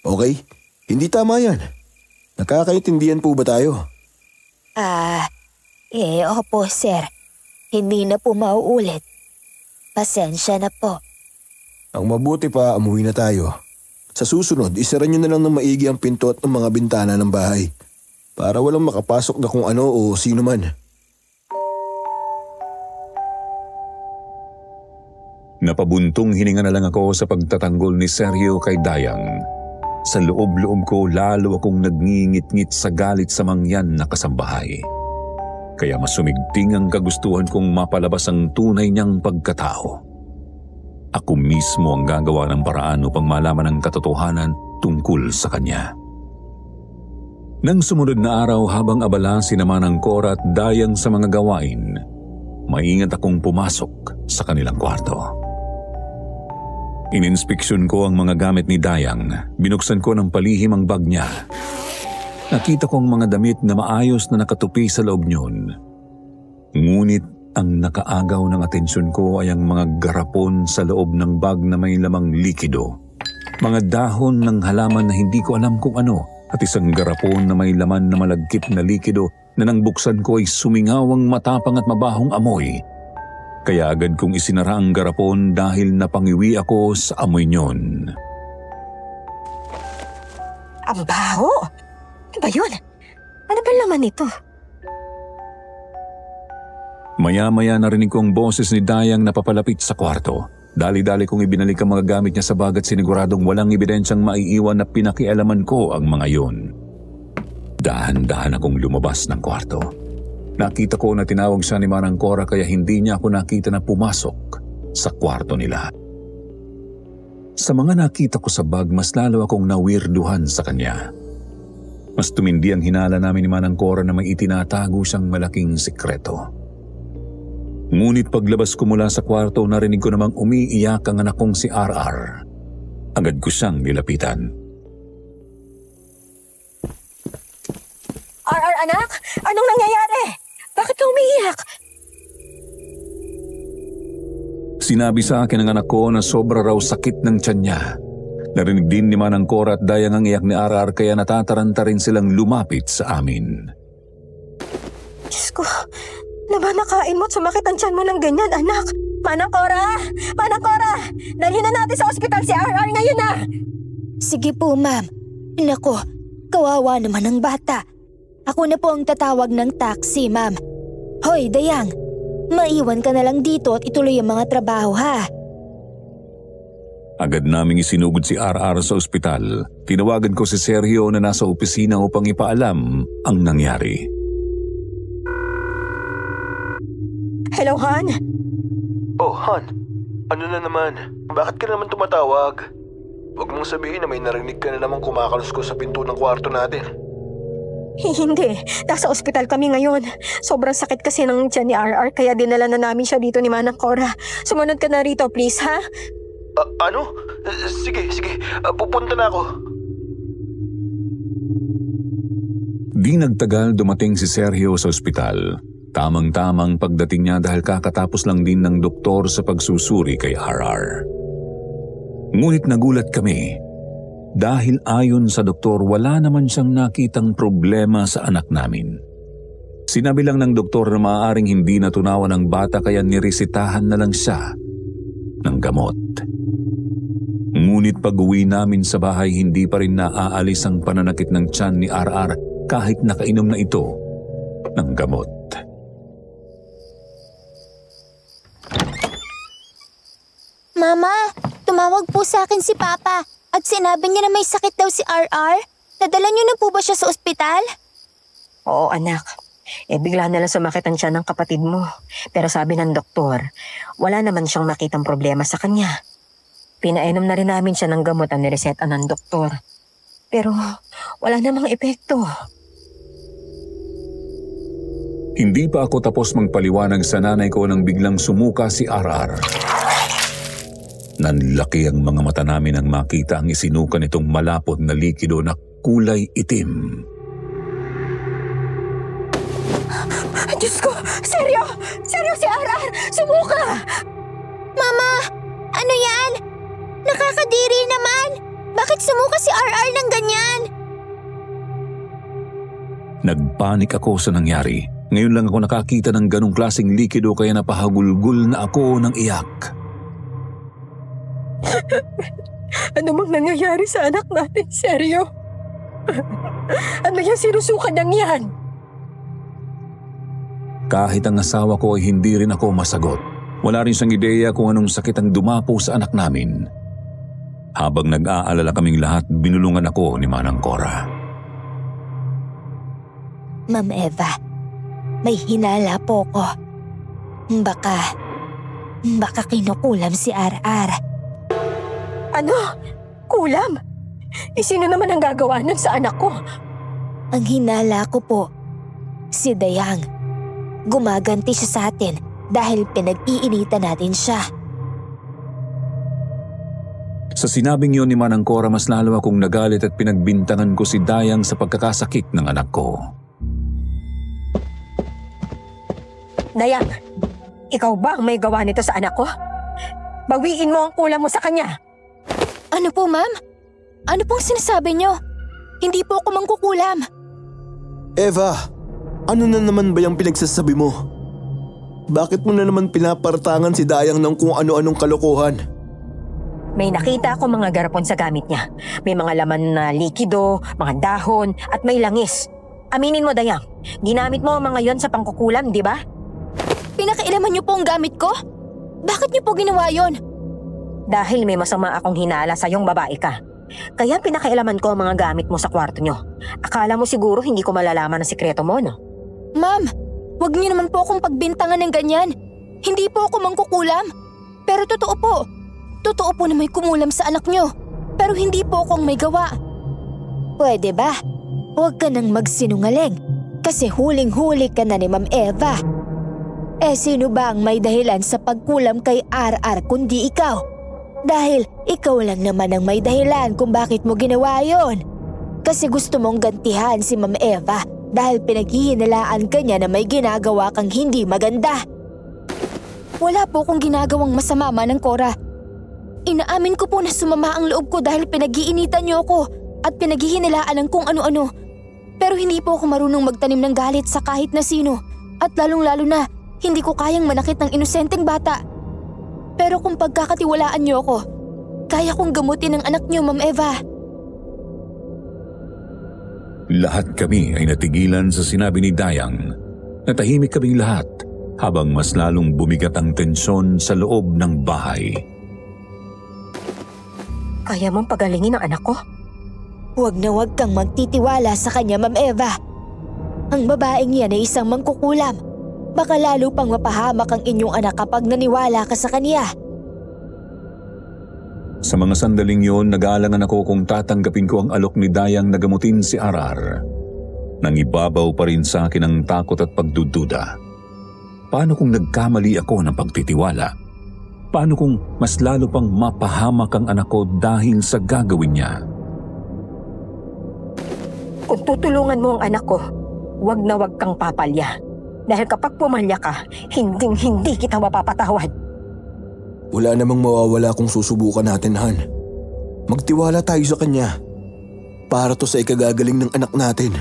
Speaker 5: Okay? Hindi tama yan. Nakakaintindihan po ba tayo?
Speaker 4: Opo, sir. Hindi na po mauulit. Pasensya na po.
Speaker 5: Ang mabuti pa, umuwi na tayo. Sa susunod, isara niyo na lang ng maigi ang pinto at ang mga bintana ng bahay para walang makapasok na kung ano o sino man.
Speaker 2: Napabuntong hininga na lang ako sa pagtatanggol ni Sergio kay Dayang. Sa loob-loob ko lalo akong nagngingit-ngit sa galit sa mangyan na kasambahay. Kaya mas sumigting ang kagustuhan kong mapalabas ang tunay niyang pagkatao. Ako mismo ang gagawa ng paraan upang malaman ang katotohanan tungkol sa kanya. Nang sumunod na araw habang abala si Manang Cora at Dayang sa mga gawain, maingat akong pumasok sa kanilang kwarto. Ininspeksyon ko ang mga gamit ni Dayang. Binuksan ko ng palihim ang bag niya. Nakita ko ang mga damit na maayos na nakatupi sa loob niyon. Ngunit ang nakaagaw ng atensyon ko ay ang mga garapon sa loob ng bag na may lamang likido. Mga dahon ng halaman na hindi ko alam kung ano at isang garapon na may laman na malagkit na likido na nang buksan ko ay sumingaw ang matapang at mabahong amoy. Kaya agad kong isinara ang garapon dahil napangiwi ako sa amoy niyon.
Speaker 3: Ang baho! Ano ba yun? Ano ba laman nito?
Speaker 2: Maya-maya narinig ko ang boses ni Dayang na papalapit sa kwarto. Dali-dali kong ibinalik ang mga gamit niya sa bag at siniguradong walang ebidensyang maiiwan na pinakialaman ko ang mga yun. Dahan-dahan akong lumabas ng kwarto. Nakita ko na tinawag siya ni Manang Cora kaya hindi niya ako nakita na pumasok sa kwarto nila. Sa mga nakita ko sa bag, mas lalo akong nawirduhan sa kanya. Mas tumindi ang hinala namin ni Manang Cora na may itinatago siyang malaking sikreto. Ngunit paglabas ko mula sa kwarto, narinig ko namang umiiyak ang anak kong si RR. Agad ko siyang nilapitan.
Speaker 3: RR anak, anong nangyayari? Bakit ka umiiyak?
Speaker 2: Sinabi sa akin ng anak ko na sobra raw sakit ng tiyan niya. Narinig din ni Manang Cora at Dayang ang iyak ni RR kaya natataranta rin silang lumapit sa amin.
Speaker 3: Diyos ko, laban nakain mo at sumakit ang tiyan mo ng ganyan, anak. Manang Cora! Manang Cora! Dalhin na natin sa ospital si RR ngayon na!
Speaker 4: Sige po, ma'am. Nako, kawawa naman ang bata. Ako na po ang tatawag ng taxi, ma'am. Hoy, Dayang. Maiwan ka na lang dito at ituloy ang mga trabaho, ha?
Speaker 2: Agad naming isinugod si RR sa ospital. Tinawagan ko si Sergio na nasa opisina upang ipaalam ang nangyari.
Speaker 3: Hello, Han?
Speaker 5: Oh, Han. Ano na naman? Bakit ka naman tumatawag? Huwag mong sabihin na may narinig ka na naman kumakaluskos sa pinto ng kwarto natin.
Speaker 3: Hindi. Nasa ospital kami ngayon. Sobrang sakit kasi ng tiyan ni RR kaya dinala na namin siya dito ni Manang Cora. Sumunod ka na rito, please, ha?
Speaker 5: Ano? Sige. Pupunta na ako.
Speaker 2: Di nagtagal dumating si Sergio sa ospital. Tamang-tamang pagdating niya dahil kakatapos lang din ng doktor sa pagsusuri kay RR. Ngunit nagulat kami dahil ayon sa doktor wala naman siyang nakitang problema sa anak namin. Sinabi lang ng doktor na maaaring hindi natunawan ang bata kaya niresitahan na lang siya ng gamot. Ngunit pag-uwi namin sa bahay hindi pa rin naaalis ang pananakit ng tiyan ni RR kahit nakainom na ito ng gamot.
Speaker 4: Mama, tumawag po sa akin si Papa at sinabi niya na may sakit daw si RR. Nadala niyo na po ba siya sa ospital?
Speaker 3: Oo, anak. Bigla na lang sumakit ang tiyan ng kapatid mo. Pero sabi ng doktor, wala naman siyang makitang problema sa kanya. Pinainom na rin namin siya ng gamot ang nireseta ng doktor. Pero wala namang epekto.
Speaker 2: Hindi pa ako tapos magpaliwanag sa nanay ko nang biglang sumuka si RR. Nanlaki ang mga mata namin nang makita ang isinuka nitong malapot na likido na kulay itim.
Speaker 3: Diyos ko! Seryo! Seryo si RR! Sumuka!
Speaker 4: Mama, ano yan? Nakakadiri naman. Bakit sumuka si RR ng ganyan?
Speaker 2: Nagpanik ako sa nangyari. Ngayon lang ako nakakita ng ganong klaseng likido kaya napahagulgul na ako ng iyak.
Speaker 3: Ano mang nangyayari sa anak natin, seryo? Ano yung sinusukan ng yan?
Speaker 2: Kahit ang asawa ko ay hindi rin ako masagot. Wala rin siyang ideya kung anong sakit ang dumapo sa anak namin. Habang nag-aalala kaming lahat, binulungan ako ni Manang Cora.
Speaker 4: Ma'am Eva, may hinala po ko. Baka kinukulam si RR.
Speaker 3: Ano? Kulam? Sino naman ang gagawa nun sa anak ko?
Speaker 4: Ang hinala ko po, si Dayang. Gumaganti siya sa atin dahil pinag-iinitan natin siya.
Speaker 2: Sa sinabing yun ni Manang Cora, mas lalo akong nagalit at pinagbintangan ko si Dayang sa pagkakasakit ng anak ko.
Speaker 3: Dayang, ikaw ba ang may gawa nito sa anak ko? Bawiin mo ang kulam mo sa kanya.
Speaker 4: Ano po, ma'am? Ano pong sinasabi niyo? Hindi po ako mangkukulam.
Speaker 5: Eva, ano na naman ba yung pinagsasabi mo? Bakit mo na naman pinapartangan si Dayang ng kung ano-anong kalokohan?
Speaker 3: May nakita ako mga garapon sa gamit niya. May mga laman na likido, mga dahon, at may langis. Aminin mo, Dayang, ginamit mo ang mga yon sa pangkukulam, di ba?
Speaker 4: niyo po ang gamit ko? Bakit niyo po ginawa yon?
Speaker 3: Dahil may masama akong hinala sa yung babae ka. Kaya pinakailaman ko ang mga gamit mo sa kwarto nyo. Akala mo siguro hindi ko malalaman ang sikreto mo, no?
Speaker 4: Ma'am, wag niyo naman po akong pagbintangan ng ganyan. Hindi po ako mangkukulam. Pero totoo po. Totoo po na may kumulam sa anak niyo. Pero hindi po akong may gawa. Pwede ba? Huwag ka nang magsinungaling. Kasi huling-huli ka na ni Ma'am Eva. Sino ba ang may dahilan sa pagkulam kay RR kundi ikaw? Dahil ikaw lang naman ang may dahilan kung bakit mo ginawa yon. Kasi gusto mong gantihan si Ma'am Eva dahil pinaghihinalaan ka niya na may ginagawa kang hindi maganda. Wala po akong ginagawang masama, Manang Cora. Inaamin ko po na sumama ang loob ko dahil pinag-iinitan niyo ako at pinaghihinalaan ng kung ano-ano. Pero hindi po ako marunong magtanim ng galit sa kahit na sino at lalong-lalo na hindi ko kayang manakit ng inosenteng bata. Pero kung pagkakatiwalaan niyo ako, kaya kong gamutin ang anak niyo, Ma'am Eva.
Speaker 2: Lahat kami ay natigilan sa sinabi ni Dayang. Natahimik kaming lahat habang mas lalong bumigat ang tensyon sa loob ng bahay.
Speaker 3: Kaya mong pagalingin ang anak ko?
Speaker 4: Huwag na huwag kang magtitiwala sa kanya, Ma'am Eva. Ang babaeng yan ay isang mangkukulam. Baka lalo pang mapahamak ang inyong anak kapag naniwala ka sa kanya.
Speaker 2: Sa mga sandaling yon, nag-aalangan ako kung tatanggapin ko ang alok ni Dayang na gamutin si RR. Nangibabaw pa rin sa akin ang takot at pagdududa. Paano kung nagkamali ako ng pagtitiwala? Paano kung mas lalo pang mapahamak ang anak ko dahil sa gagawin niya?
Speaker 3: Kung tutulungan mo ang anak ko, wag na wag kang papalya. Dahil kapag pumalya ka, hindi kita mapapatawad.
Speaker 5: Wala namang mawawala kung susubukan natin, Han. Magtiwala tayo sa kanya. Para to sa ikagagaling ng anak natin.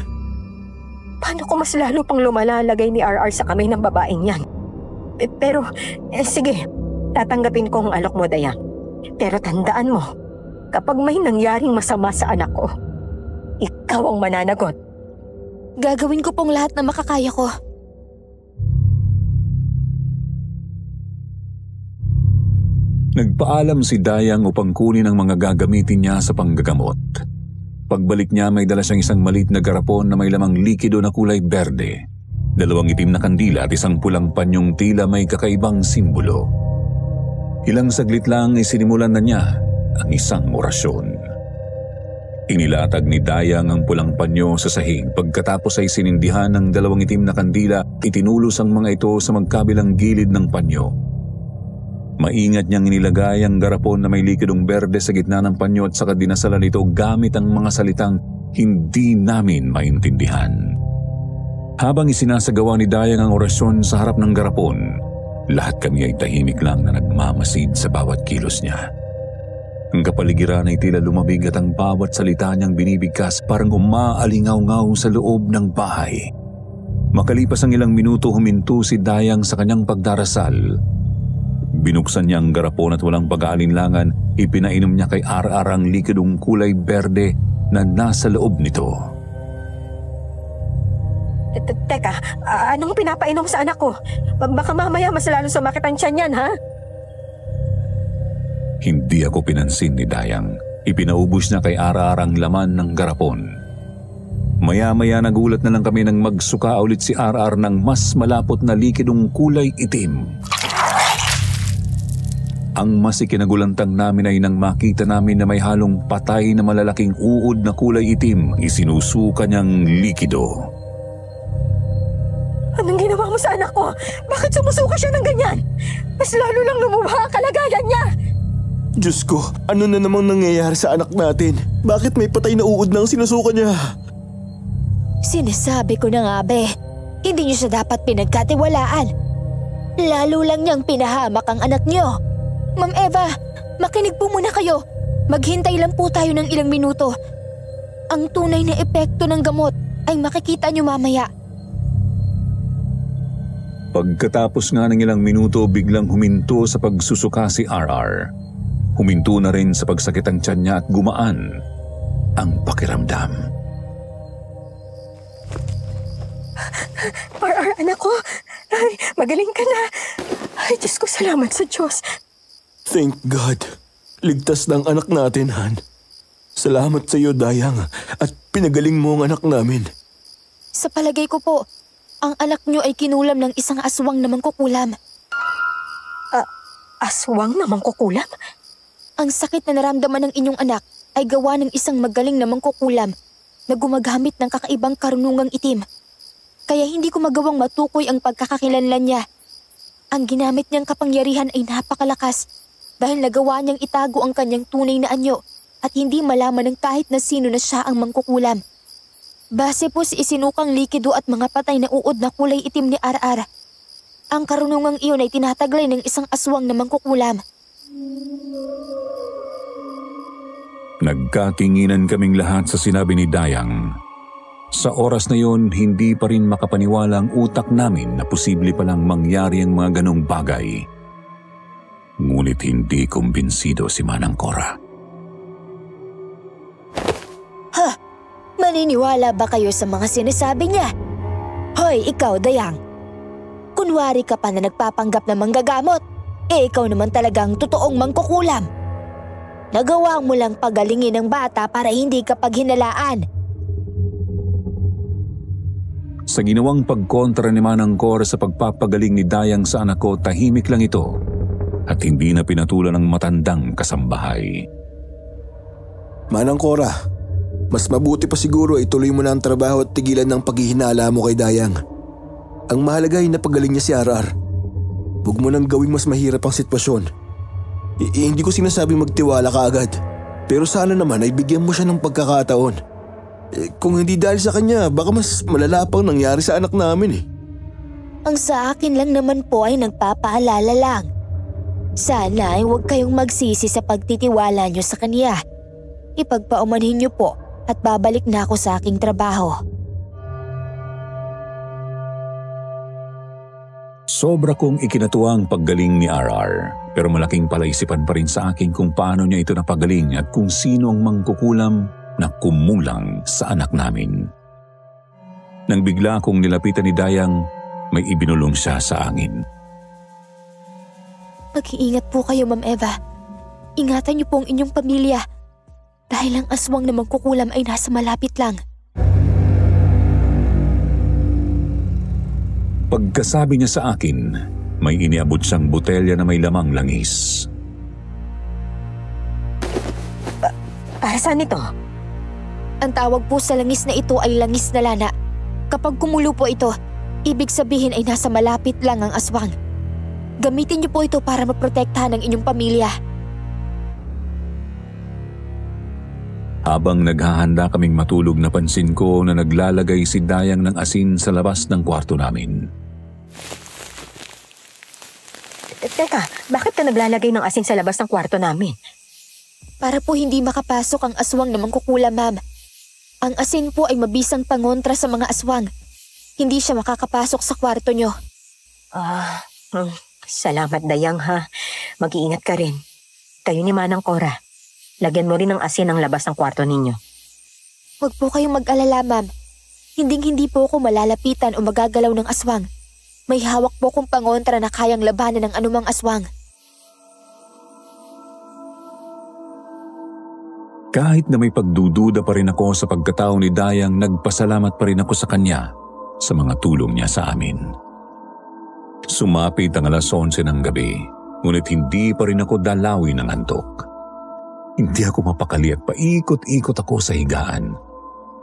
Speaker 3: Paano kung mas lalo pang lumalalagay ni RR sa kamay ng babaeng yan? Pero, sige, tatanggapin ko ang alok mo, Dayang. Pero tandaan mo, kapag may nangyaring masama sa anak ko, ikaw ang mananagot.
Speaker 4: Gagawin ko pong lahat na makakaya ko.
Speaker 2: Nagpaalam si Dayang upang kunin ang mga gagamitin niya sa panggagamot. Pagbalik niya, may dala siyang isang maliit na garapon na may lamang likido na kulay berde, 2 itim na kandila at isang pulang panyong tila may kakaibang simbolo. Ilang saglit lang isinimulan na niya ang isang orasyon. Inilatag ni Dayang ang pulang panyo sa sahig, pagkatapos ay sinindihan ng 2 itim na kandila, itinulos ang mga ito sa magkabilang gilid ng panyo. Maingat niyang inilagay ang garapon na may likidong berde sa gitna ng panyo at saka dinasalan ito gamit ang mga salitang hindi namin maintindihan. Habang isinasagawa ni Dayang ang orasyon sa harap ng garapon, lahat kami ay tahimik lang na nagmamasid sa bawat kilos niya. Ang kapaligiran ay tila lumabig at ang bawat salita niyang binibigkas parang umaalingaw-ngaw sa loob ng bahay. Makalipas ang ilang minuto, huminto si Dayang sa kanyang pagdarasal. Binuksan niya ang garapon at walang pag-aalinlangan, ipinainom niya kay RR ang likidong kulay berde na nasa loob nito.
Speaker 3: Teka, anong pinapainom sa anak ko? Baka mamaya mas lalo sumakit ang tiyan yan, ha?
Speaker 2: Hindi ako pinansin ni Dayang. Ipinaubos niya kay RR ang laman ng garapon. Maya-maya nagulat na lang kami nang magsuka ulit si RR ng mas malapot na likidong kulay itim. Ang mas ikinagulantang namin ay nang makita namin na may halong patay na malalaking uod na kulay itim, isinusuka niyang likido.
Speaker 3: Anong ginawa mo sa anak ko? Bakit sumusuka siya ng ganyan? Mas lalo lang lumuha ang kalagayan niya!
Speaker 5: Diyos ko, ano na namang nangyayari sa anak natin? Bakit may patay na uod na ang sinusuka niya?
Speaker 4: Sinasabi ko na nga, be. Hindi niyo siya dapat pinagkatiwalaan. Lalo lang niyang pinahamak ang anak niyo. Ma'am Eva, makinig po muna kayo. Maghintay lang po tayo ng ilang minuto. Ang tunay na epekto ng gamot ay makikita niyo mamaya.
Speaker 2: Pagkatapos nga ng ilang minuto, biglang huminto sa pagsusuka si RR. Huminto na rin sa pagsakit ang tiyan niya at gumaan ang pakiramdam.
Speaker 3: RR, anak ko, ay, magaling ka na. Ay, Diyos ko, salamat sa Diyos.
Speaker 5: Thank God. Ligtas ng anak natin, Han. Salamat sa iyo, Dayang, at pinagaling mo ang anak namin.
Speaker 4: Sa palagay ko po, ang anak niyo ay kinulam ng isang aswang na mangkukulam.
Speaker 3: Aswang na mangkukulam?
Speaker 4: Ang sakit na naramdaman ng inyong anak ay gawa ng isang magaling na mangkukulam na gumagamit ng kakaibang karunungang itim. Kaya hindi ko magawang matukoy ang pagkakakilanlan niya. Ang ginamit niyang kapangyarihan ay napakalakas dahil nagawa niyang itago ang kanyang tunay na anyo at hindi malaman ng kahit na sino na siya ang mangkukulam. Base po sa isinukang likido at mga patay na uod na kulay itim ni Ar-Ar, ang karunungang iyon ay tinataglay ng isang aswang na mangkukulam.
Speaker 2: Nagkatinginan kaming lahat sa sinabi ni Dayang. Sa oras na yon, hindi pa rin makapaniwala ang utak namin na posible palang mangyari ang mga ganong bagay. Ngunit hindi kumbinsido si Manang Cora.
Speaker 4: Maniniwala ba kayo sa mga sinasabi niya? Hoy, ikaw, Dayang. Kunwari ka pa na nagpapanggap na manggagamot, ikaw naman talagang totoong mangkukulam. Nagawa mo lang pagalingin ng bata para hindi ka paghinalaan.
Speaker 2: Sa ginawang pagkontra ni Manang Cora sa pagpapagaling ni Dayang sa anak ko, tahimik lang ito at hindi na pinatulan ng matandang kasambahay.
Speaker 5: Manang Cora, mas mabuti pa siguro ay tuloy mo na ang trabaho at tigilan ng paghihinala mo kay Dayang. Ang mahalaga ay napagaling niya si Ar-Ar. Huwag mo nang gawing mas mahirap ang sitwasyon. Hindi ko sinasabing magtiwala ka agad, pero sana naman ay bigyan mo siya ng pagkakataon. Kung hindi dahil sa kanya, baka mas malala pang nangyari sa anak namin eh.
Speaker 4: Ang sa akin lang naman po ay nagpapaalala lang. Sana ay huwag kayong magsisi sa pagtitiwala niyo sa kanya. Ipagpaumanhin niyo po at babalik na ako sa aking trabaho.
Speaker 2: Sobra kong ikinatuwa ang paggaling ni Ar-Ar, pero malaking palaisipan pa rin sa akin kung paano niya ito napagaling at kung sino ang mangkukulam na kumulang sa anak namin. Nang bigla akong nilapitan ni Dayang, may ibinulong siya sa angin.
Speaker 4: Mag-iingat po kayo, Ma'am Eva. Ingatan niyo po ang inyong pamilya dahil ang aswang na mangkukulam ay nasa malapit lang.
Speaker 2: Pagkasabi niya sa akin, may iniabot siyang botelya na may lamang langis.
Speaker 3: Para saan ito?
Speaker 4: Ang tawag po sa langis na ito ay langis na lana. Kapag kumulo po ito, ibig sabihin ay nasa malapit lang ang aswang. Gamitin niyo po ito para maprotektahan ang inyong pamilya.
Speaker 2: Habang naghahanda kaming matulog, napansin ko na naglalagay si Dayang ng asin sa labas ng kwarto namin.
Speaker 3: Teka, bakit ka naglalagay ng asin sa labas ng kwarto namin?
Speaker 4: Para po hindi makapasok ang aswang na mangkukulam, Ma'am. Ang asin po ay mabisang pangontra sa mga aswang. Hindi siya makakapasok sa kwarto niyo.
Speaker 3: Salamat, Dayang, ha. Mag-iingat ka rin. Kayo ni Manang Cora, lagyan mo rin ng asin ang labas ng kwarto ninyo.
Speaker 4: Huwag po kayong mag-alala, Ma'am. Hinding-hindi po ako malalapitan o magagalaw ng aswang. May hawak po kong pangontra na kayang labanan ng anumang aswang.
Speaker 2: Kahit na may pagdududa pa rin ako sa pagkatao ni Dayang, nagpasalamat pa rin ako sa kanya sa mga tulong niya sa amin. Sumapit ang 11:00 ng gabi, ngunit hindi pa rin ako dalawin ng antok. Hindi ako mapakali at paikot-ikot ako sa higaan.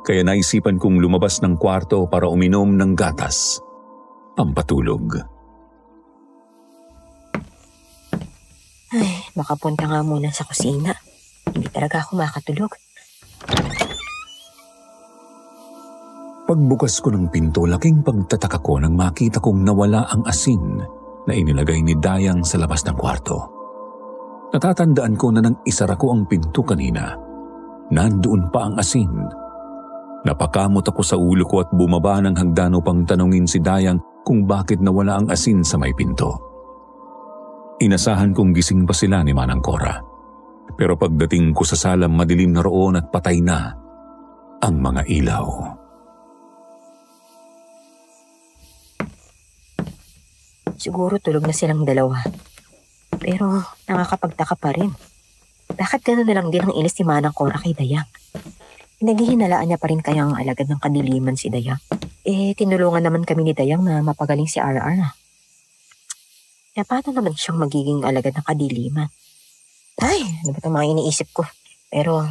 Speaker 2: Kaya naisipan kong lumabas ng kwarto para uminom ng gatas, pampatulog.
Speaker 3: Ay, makapunta nga muna sa kusina. Hindi talaga ako makatulog.
Speaker 2: Pagbukas ko ng pinto, laking pagtataka ko nang makita kong nawala ang asin na inilagay ni Dayang sa labas ng kwarto. Natatandaan ko na nang isara ko ang pinto kanina, nandoon pa ang asin. Napakamot ako sa ulo ko at bumaba ng hagdan upang tanungin si Dayang kung bakit nawala ang asin sa may pinto. Inasahan kong gising pa sila ni Manang Cora. Pero pagdating ko sa sala, madilim na roon at patay na ang mga ilaw.
Speaker 3: Siguro tulog na silang dalawa. Pero nakakapagtaka pa rin. Bakit gano'n na lang din ang inis ni Manang Cora kay Dayang? Naghihinalaan niya pa rin kayang alagad ng kadiliman si Dayang. Tinulungan naman kami ni Dayang na mapagaling si RR. Paano naman siyang magiging alagad ng kadiliman? Ay, ano ba itong mga iniisip ko? Pero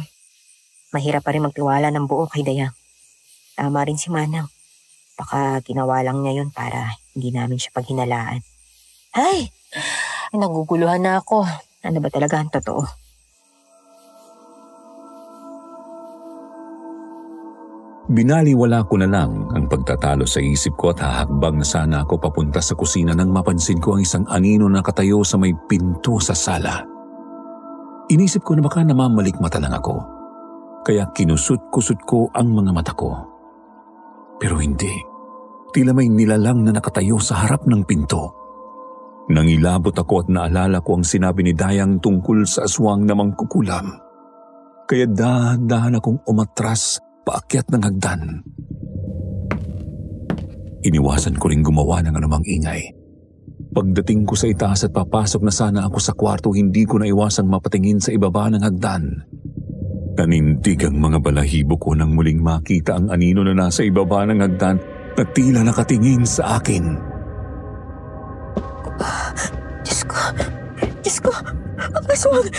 Speaker 3: mahirap pa rin magtiwala ng buo kay Dayang. Tama rin si Manang. Baka ginawa lang niya yun para hindi namin siya paghinalaan. Ay, naguguluhan na ako. Ano ba talaga ang totoo?
Speaker 2: Binaliwala ko na lang ang pagtatalo sa isip ko at hahakbang na sana ako papunta sa kusina nang mapansin ko ang isang anino na nakatayo sa may pinto sa sala. Inisip ko na baka namamalikmata lang ako, kaya kinusut-kusut ko ang mga mata ko. Pero hindi, tila may nilalang na nakatayo sa harap ng pinto. Nangilabot ako at naalala ko ang sinabi ni Dayang tungkol sa aswang na mangkukulam. Kaya dahan-dahan akong umatras paakyat ng hagdan. Iniwasan ko ring gumawa ng anumang ingay. Pagdating ko sa itaas at papasok na sana ako sa kwarto, hindi ko naiwasang mapatingin sa ibaba ng hagdan. Nanindig ang mga balahibo ko nang muling makita ang anino na nasa ibaba ng hagdan na tila nakatingin sa akin.
Speaker 3: Diyos ko, ang aswang!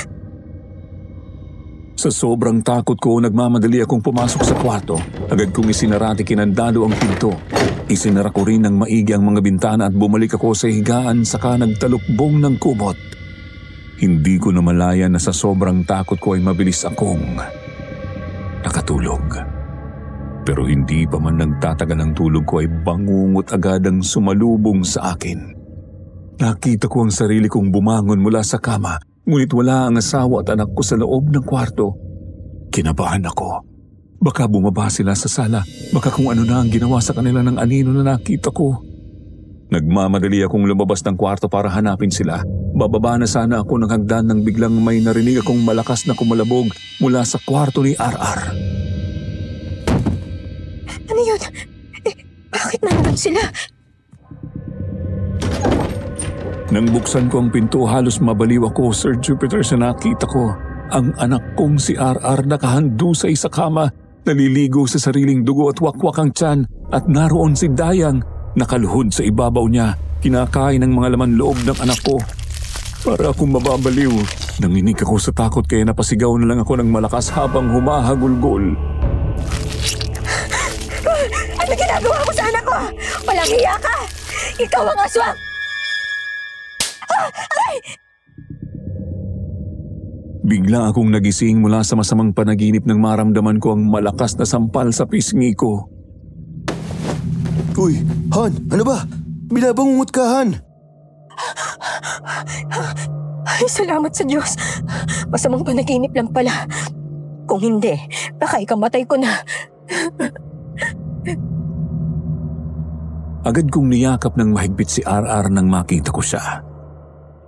Speaker 2: Sa sobrang takot ko, nagmamadali akong pumasok sa kwarto. Agad kong isinarati kinandado ang pinto. Isinara ko rin ng maigi ang mga bintana at bumalik ako sa higaan saka nagtalukbong ng kumot. Hindi ko namalayan na sa sobrang takot ko ay mabilis akong nakatulog. Pero hindi pa man nagtatagal ang tulog ko ay bangungot agad ang sumalubong sa akin. Nakita ko ang sarili kong bumangon mula sa kama. Ngunit wala ang asawa at anak ko sa loob ng kwarto. Kinabahan ako. Baka bumaba sila sa sala. Baka kung ano na ang ginawa sa kanila ng anino na nakita ko. Nagmamadali akong lumabas ng kwarto para hanapin sila. Bababa na sana ako ng hagdan nang biglang may narinig akong malakas na kumalabog mula sa kwarto ni RR.
Speaker 3: Ano yun? Bakit nandun sila?
Speaker 2: Nang buksan ko ang pinto, halos mabaliw ako, Sir Jupiter, sa nakita ko. Ang anak kong si RR nakahandusay sa kama, naliligo sa sariling dugo at wakwak ang tiyan, at naroon si Dayang, nakaluhod sa ibabaw niya, kinakain ng mga laman loob ng anak ko. Para akong mababaliw. Nanginig ako sa takot kaya napasigaw na lang ako ng malakas habang humahagulgol.
Speaker 3: Ano ginagawa mo sa anak ko? Walang hiya ka! Ikaw ang aswang!
Speaker 2: Bigla akong nagising mula sa masamang panaginip nang maramdaman ko ang malakas na sampal sa pisngi ko.
Speaker 5: Uy, Han, ano ba? Binabangungot ka, Han.
Speaker 3: Ay, salamat sa Diyos. Masamang panaginip lang pala. Kung hindi, baka ikamatay ko na.
Speaker 2: Agad kong niyakap ng mahigpit si RR nang makita ko siya.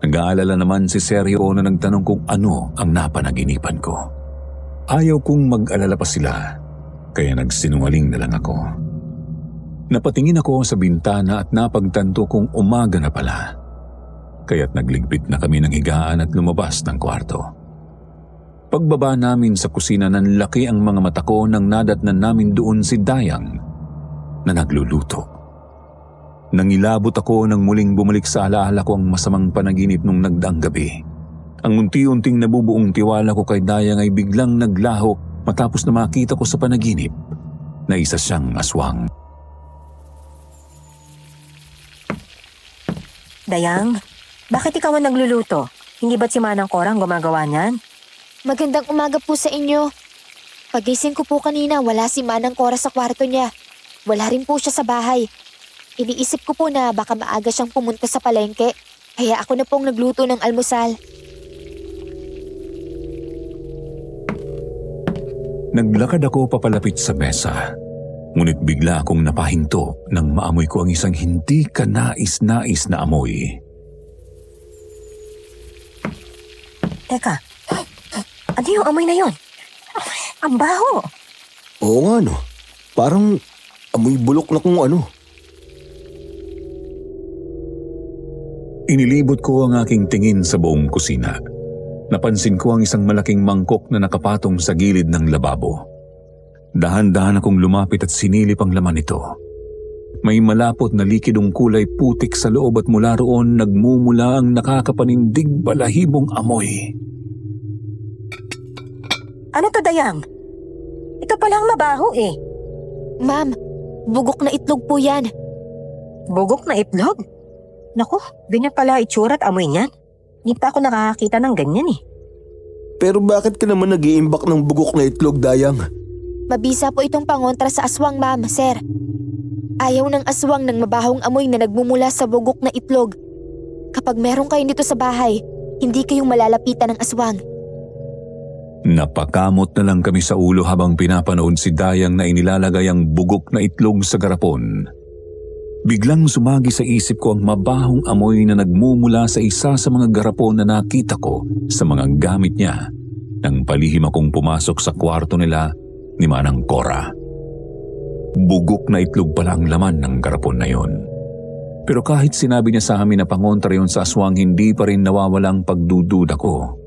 Speaker 2: Nag-aalala naman si Sergio na nagtanong kung ano ang napanaginipan ko. Ayaw kong mag-alala pa sila, kaya nagsinungaling na lang ako. Napatingin ako sa bintana at napagtanto kong umaga na pala. Kaya't nagligpit na kami ng higaan at lumabas ng kwarto. Pagbaba namin sa kusina, nanlaki ang mga mata ko nang nadatnan namin doon si Dayang na nagluluto. Nangilabot ako nang muling bumalik sa alaala ko ang masamang panaginip nung nagdaang gabi. Ang unti-unting nabubuong tiwala ko kay Dayang ay biglang naglaho matapos na makita ko sa panaginip na isa siyang aswang.
Speaker 3: Dayang, bakit ikaw ang nagluluto? Hindi ba't si Manang Cora ang gumagawa niyan?
Speaker 4: Magandang umaga po sa inyo. Pagising ko po kanina, wala si Manang Cora sa kwarto niya. Wala rin po siya sa bahay. Iniisip ko po na baka maaga siyang pumunta sa palengke, kaya ako na pong nagluto ng almusal.
Speaker 2: Naglakad ako papalapit sa mesa. Ngunit bigla akong napahinto nang maamoy ko ang isang hindi kanais-nais na amoy.
Speaker 3: Teka, ano yung amoy na yun? Ang baho!
Speaker 5: Oo nga no, parang amoy bulok na kung ano.
Speaker 2: Inilibot ko ang aking tingin sa buong kusina. Napansin ko ang isang malaking mangkok na nakapatong sa gilid ng lababo. Dahan-dahan akong lumapit at sinilip ang laman nito. May malapot na likidong kulay putik sa loob at mula roon nagmumula ang nakakapanindig balahibong amoy.
Speaker 3: Ano to, Dayang? Ito palang mabaho eh.
Speaker 4: Ma'am, bugok na itlog po yan.
Speaker 3: Bugok na itlog? Naku, ganyan pala itsura at amoy niyan. Hindi pa ako nakakakita ng ganyan eh.
Speaker 5: Pero bakit ka naman nag-iimbak ng bugok na itlog, Dayang?
Speaker 4: Mabisa po itong pangontra sa aswang, ma'am, sir. Ayaw ng aswang ng mabahong amoy na nagmumula sa bugok na itlog. Kapag meron kayo dito sa bahay, hindi kayong malalapitan ng aswang.
Speaker 2: Napakamot na lang kami sa ulo habang pinapanood si Dayang na inilalagay ang bugok na itlog sa garapon. Biglang sumagi sa isip ko ang mabahong amoy na nagmumula sa isa sa mga garapon na nakita ko sa mga gamit niya nang palihim akong pumasok sa kwarto nila ni Manang Cora. Bugok na itlog pala ang laman ng garapon na yon. Pero kahit sinabi niya sa amin na pangontra yon sa aswang, hindi pa rin nawawalang pagdududa ko.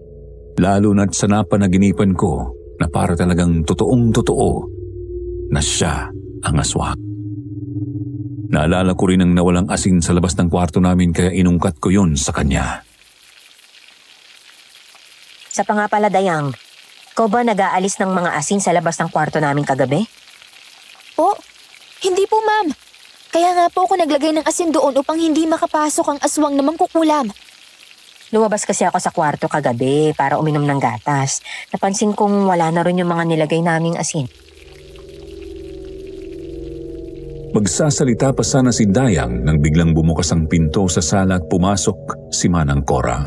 Speaker 2: Lalo na't sa napanaginipan ko na para talagang totoong-totoo na siya ang aswang. Naalala ko rin ang nawalang asin sa labas ng kwarto namin kaya inungkat ko yun sa kanya.
Speaker 3: Sa pa nga pala, Dayang, ikaw ba nag-aalis ng mga asin sa labas ng kwarto namin kagabi?
Speaker 4: Po, hindi po, ma'am. Kaya nga po ako naglagay ng asin doon upang hindi makapasok ang aswang na mangkukulam.
Speaker 3: Lumabas kasi ako sa kwarto kagabi para uminom ng gatas. Napansin kong wala na rin yung mga nilagay naming asin.
Speaker 2: Magsasalita pa sana si Dayang nang biglang bumukas ang pinto sa sala at pumasok si Manang Cora.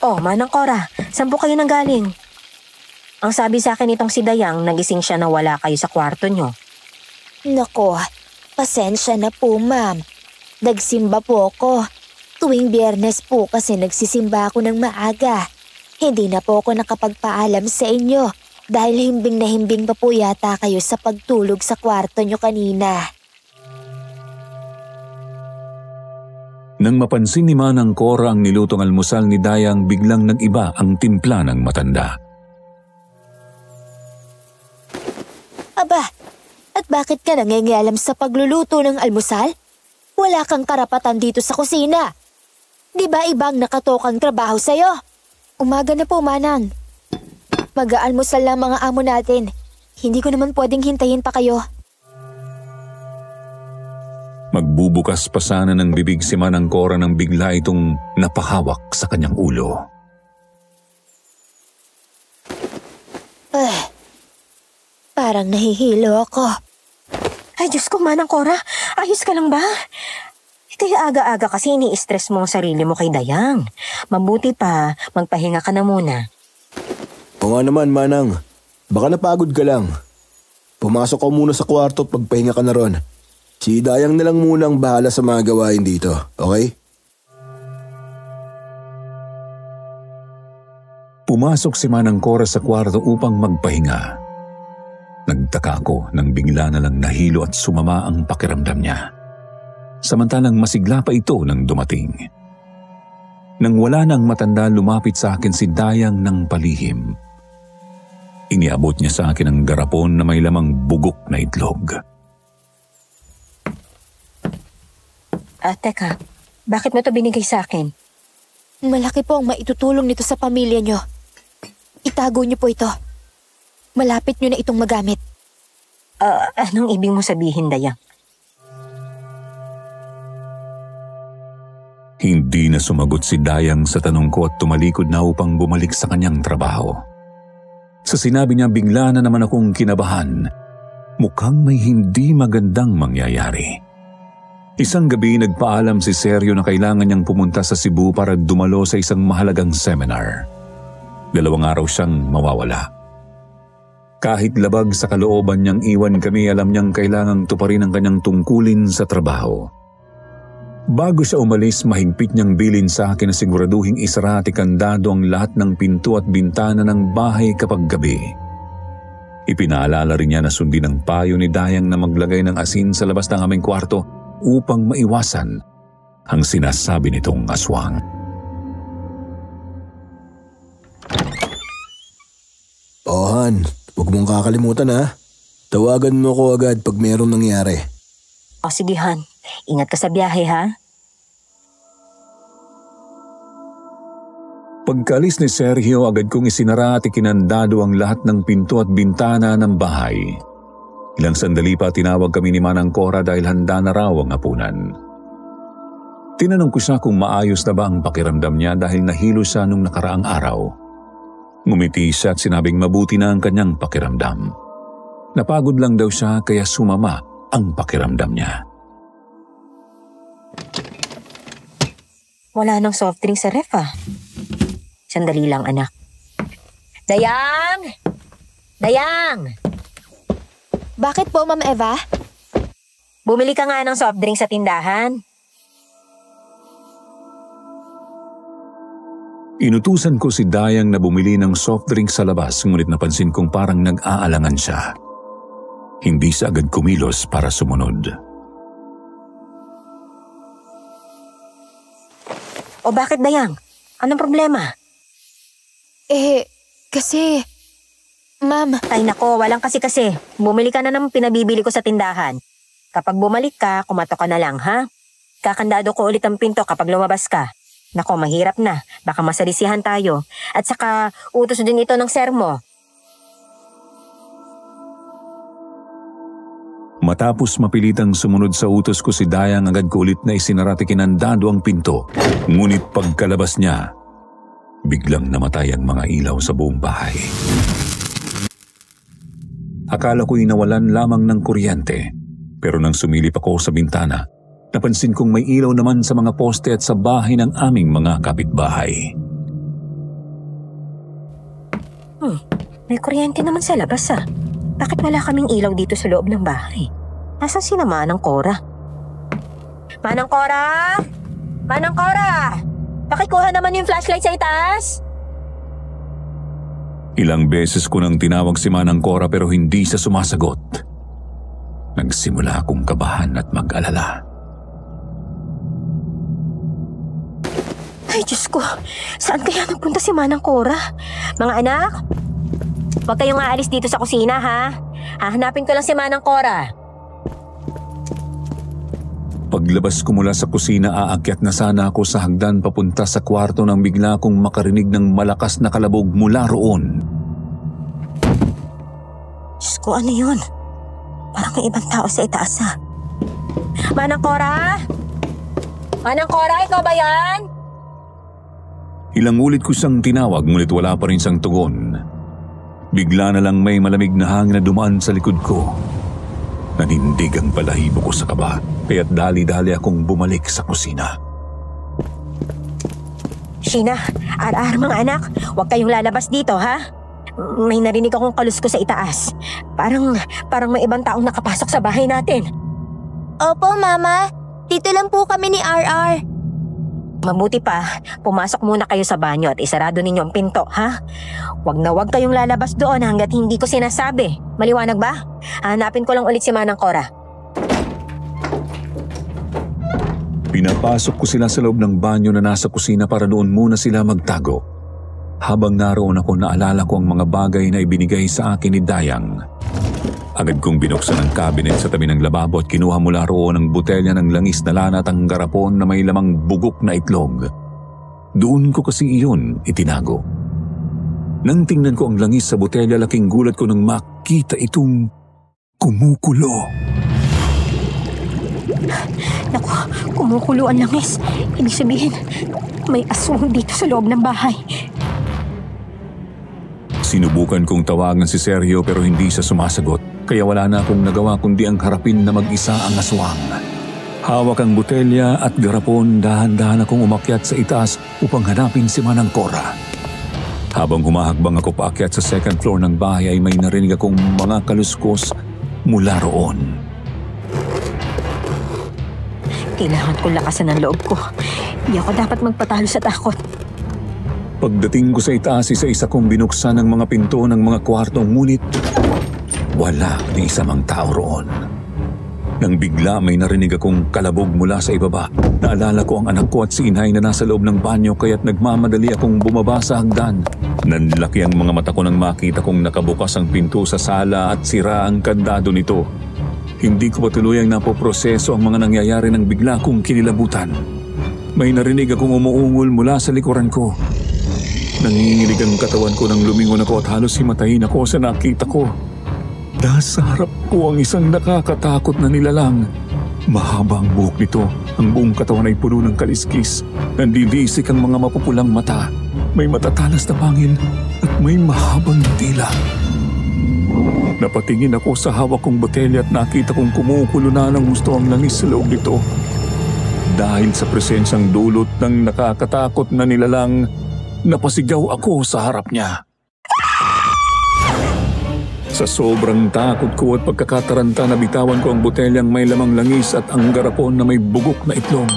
Speaker 3: Oh, Manang Cora, saan po kayo nanggaling? Ang sabi sa akin itong si Dayang, nagising siya na wala kayo sa kwarto nyo.
Speaker 4: Nako, pasensya na po, ma'am. Nagsimba po ako. Tuwing Biyernes po kasi nagsisimba ako ng maaga. Hindi na po ako nakapagpaalam sa inyo dahil himbing na himbing pa po yata kayo sa pagtulog sa kwarto nyo kanina.
Speaker 2: Nang mapansin ni Manang Cora ang nilutong almusal ni Dayang, biglang nag-iba ang timpla ng matanda.
Speaker 4: Aba, at bakit ka nangingialam sa pagluluto ng almusal? Wala kang karapatan dito sa kusina. Di ba ibang nakatokang trabaho sa'yo? Umaga na po, Manang. Mag-aalmusal lang mga amo natin. Hindi ko naman pwedeng hintayin pa kayo.
Speaker 2: Magbubukas pa sana ng bibig si Manang Cora nang bigla itong napahawak sa kanyang ulo.
Speaker 4: Parang nahihilo ako.
Speaker 3: Ay, Diyos ko, Manang Cora, ayos ka lang ba? Kaya aga-aga kasi ini-stress mo ang sarili mo kay Dayang. Mabuti pa, magpahinga ka na muna.
Speaker 5: O nga naman, Manang. Baka napagod ka lang. Pumasok ka muna sa kwarto at pagpahinga ka na ron. Si Dayang na lang muna ang bahala sa mga gawain dito, okay?
Speaker 2: Pumasok si Manang Cora sa kwarto upang magpahinga. Nagtaka ako nang bigla na lang nahilo at sumama ang pakiramdam niya. Samantalang masigla pa ito nang dumating. Nang wala nang matanda, lumapit sa akin si Dayang ng palihim. Iniabot niya sa akin ang garapon na may lamang bugok na itlog.
Speaker 3: Teka, bakit mo ito binigay sa akin?
Speaker 4: Malaki po ang maitutulong nito sa pamilya nyo. Itago nyo po ito. Malapit nyo na itong magamit.
Speaker 3: Anong ibig mo sabihin, Dayang?
Speaker 2: Hindi na sumagot si Dayang sa tanong ko at tumalikod na upang bumalik sa kanyang trabaho. Sa sinabi niya, bigla na naman akong kinabahan. Mukhang may hindi magandang mangyayari. Isang gabi nagpaalam si Sergio na kailangan niyang pumunta sa Cebu para dumalo sa isang mahalagang seminar. 2 araw siyang mawawala. Kahit labag sa kalooban niyang iwan kami, alam niyang kailangang tuparin ang kanyang tungkulin sa trabaho. Bago siya umalis, mahigpit niyang bilin sa akin na siguraduhing isara at ikandado ang lahat ng pinto at bintana ng bahay kapag gabi. Ipinaalala rin niya na sundin ang payo ni Dayang na maglagay ng asin sa labas ng aming kwarto upang maiwasan ang sinasabi nitong aswang.
Speaker 5: Han, huwag mong kakalimutan ha. Tawagan mo ko agad pag mayroong nangyari.
Speaker 3: O sige Han, ingat ka sa biyahe ha.
Speaker 2: Pagkalis ni Sergio, agad kong isinara at ikinandado ang lahat ng pinto at bintana ng bahay. Ilang sandali pa tinawag kami ni Manang Cora dahil handa na raw ang hapunan. Tinanong ko siya kung maayos na ba ang pakiramdam niya dahil nahilo siya nung nakaraang araw. Ngumiti siya at sinabing mabuti na ang kanyang pakiramdam. Napagod lang daw siya kaya sumama ang pakiramdam niya.
Speaker 3: Wala nang soft drink sa ref ah. Sandali lang anak. Dayang! Dayang!
Speaker 4: Bakit po, Ma'am Eva?
Speaker 3: Bumili ka nga ng soft drink sa tindahan.
Speaker 2: Inutusan ko si Dayang na bumili ng soft drink sa labas ngunit napansin kong parang nag-aalangan siya. Hindi siya agad kumilos para sumunod.
Speaker 3: O bakit Dayang? Anong problema?
Speaker 4: Kasi... Ma'am,
Speaker 3: Ay nako, walang kasi-kasi. Bumili ka na ng pinabibili ko sa tindahan. Kapag bumalik ka, kumatok ka na lang ha? Kakandado ko ulit ang pinto kapag lumabas ka. Nako, mahirap na. Baka masalisihan tayo. At saka, utos din ito ng sir mo.
Speaker 2: Matapos mapilitang sumunod sa utos ko si Dayang, agad ko ulit na isinarati kinandado ang pinto. Ngunit pagkalabas niya, biglang namatay ang mga ilaw sa buong bahay. Akala ko'y nawalan lamang ng kuryente, pero nang sumilip ako sa bintana, napansin kong may ilaw naman sa mga poste at sa bahay ng aming mga kapitbahay.
Speaker 3: May kuryente naman sa labas ah. Bakit wala kaming ilaw dito sa loob ng bahay? Nasaan si Manang Cora? Manang Cora! Manang Cora! Pakikuha naman yung flashlight sa itaas!
Speaker 2: Ilang beses ko nang tinawag si Manang Cora pero hindi siya sumasagot. Nagsimula akong kabahan at mag-alala.
Speaker 3: Ay, Diyos ko! Saan kaya nagpunta si Manang Cora? Mga anak, huwag kayong aalis dito sa kusina ha. Hahanapin ko lang si Manang Cora.
Speaker 2: Paglabas ko mula sa kusina, aakyat na sana ako sa hagdan papunta sa kwarto nang bigla akong makarinig ng malakas na kalabog mula roon.
Speaker 3: Diyos ko, ano yun? Parang may ibang tao sa itaas ha. Manang Cora? Manang Cora, ikaw ba yan?
Speaker 2: Ilang ulit ko siyang tinawag ngunit wala pa rin siyang tugon. Bigla na lang may malamig na hangin na dumaan sa likod ko. Nanindig ang balahibo ko sa kaba, kaya't dali-dali akong bumalik sa kusina.
Speaker 3: Sheena, mga anak, huwag kayong lalabas dito ha. May narinig akong kalusko sa itaas. Parang may ibang taong nakapasok sa bahay natin.
Speaker 4: Opo, Mama. Dito lang po kami ni RR.
Speaker 3: Mabuti pa, pumasok muna kayo sa banyo at isarado ninyo ang pinto, ha? Huwag na huwag kayong lalabas doon hanggat hindi ko sinasabi. Maliwanag ba? Hanapin ko lang ulit si Manang Cora.
Speaker 2: Pinapasok ko sila sa loob ng banyo na nasa kusina para doon muna sila magtago. Habang naroon ako, naalala ko ang mga bagay na ibinigay sa akin ni Dayang. Agad kong binuksan ang cabinet sa tabi ng lababo at kinuha mula roon ang botelya ng langis na lana at ang garapon na may lamang bugok na itlog. Doon ko kasi iyon itinago. Nang tingnan ko ang langis sa botelya, laking gulat ko nang makita itong kumukulo.
Speaker 3: Naku, kumukulo ang langis. Ibig sabihin, may aswang dito sa loob ng bahay.
Speaker 2: Sinubukan kong tawagan si Sergio pero hindi siya sumasagot. Kaya wala na akong nagawa kundi ang harapin na mag-isa ang aswang. Hawak ang botelya at garapon, dahan-dahan akong umakyat sa itaas upang hanapin si Manang Cora. Habang humahakbang ako paakyat sa second floor ng bahay ay may narinig akong mga kaluskos mula roon.
Speaker 3: Kailangan ko lakasan ang loob ko. Hindi ako dapat magpatalo sa takot.
Speaker 2: Pagdating ko sa itaas, isa-isa kong binuksan ang mga pinto ng mga kwarto, ngunit Wala ni isa mang tao roon. Nang bigla may narinig akong kalabog mula sa ibaba. Naalala ko ang anak ko at si inay na nasa loob ng banyo kaya't nagmamadali akong bumaba sa hagdan. Nanlaki ang mga mata ko nang makita kong nakabukas ang pinto sa sala at sira ang kandado nito. Hindi ko pa tuluyang napoproseso ang mga nangyayari nang bigla kong kinilabutan. May narinig akong umuungol mula sa likuran ko. Nanginginig ang katawan ko nang lumingon ako at halos himatayin ako sa nakita ko. Nasa harap ko ang isang nakakatakot na nilalang. Mahaba ang buhok nito. Ang buong katawan ay puno ng kaliskis. Nandidisik ang mga mapupulang mata. May matatalas na pangil at may mahabang dila. Napatingin ako sa hawak kong botelya at nakita kong kumukulo na ng gusto ang langis sa loob nito. Dahil sa presensyang dulot ng nakakatakot na nilalang, napasigaw ako sa harap niya. Sa sobrang takot ko at pagkakataranta, nabitawan ko ang botelyang may lamang langis at ang garapon na may bugok na itlog.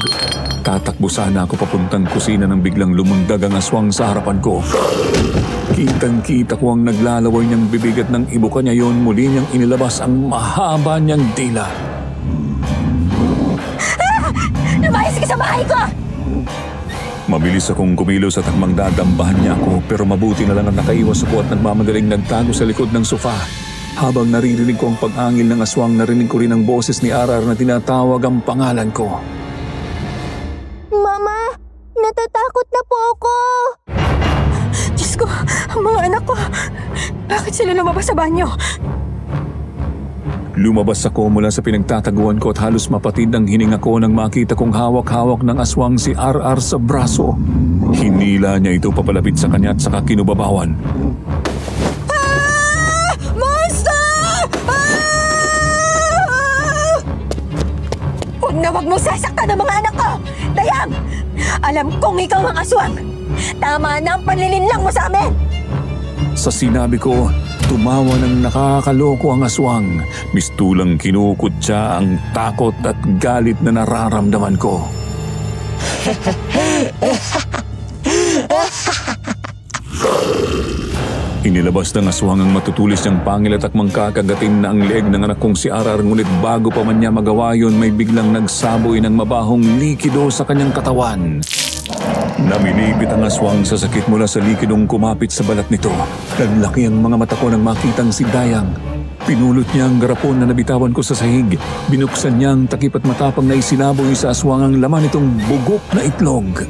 Speaker 2: Tatakbo sana ako papuntang kusina nang biglang lumundag ang aswang sa harapan ko. Kitang-kita ko ang naglalaway niyang bibig at nang ibuka niya yon, muli niyang inilabas ang mahaba niyang dila.
Speaker 4: Lumayas ka sa bahay ko!
Speaker 2: Mabilis akong kumilos at akmang dadambahan niya ako, pero mabuti na lang at nakaiwas ako at nagmamagaling nagtago sa likod ng sofa. Habang naririnig ko ang pag-angil ng aswang, narinig ko rin ang boses ni Arar na tinatawag ang pangalan ko.
Speaker 4: Mama, natatakot na po ako!
Speaker 6: Diyos ko, ang mga anak ko. Bakit sila lumabas sa banyo?
Speaker 2: Lumabas ako mula sa pinagtataguan ko at halos mapatid ang hininga ko nang makita kong hawak-hawak ng aswang si Arar sa braso. Hinila niya ito papalapit sa kanya at saka kinubabawan.
Speaker 6: Monster! Huwag na huwag mong sasaktan ang mga anak ko! Dayang! Alam kong ikaw ang aswang! Tama na ang panlilinlang mo sa amin!
Speaker 2: Sa sinabi ko, tumawa ng nakakaloko ang aswang. Mistulang kinukutya ang takot at galit na nararamdaman ko. Inilabas ng aswang ang matutulis niyang pangil at akmang kakagatin na ang leeg ng anak kong si Arar, ngunit bago pa man niya magawa yun, may biglang nagsaboy ng mabahong likido sa kanyang katawan. Namilipit ang aswang sa sakit mula sa likidong kumapit sa balat nito. Naglaki ang mga mata ko nang makitang si Dayang. Pinulot niya ang garapon na nabitawan ko sa sahig. Binuksan niya ang takip at matapang na isinaboy sa aswang ang laman nitong bugok na itlog.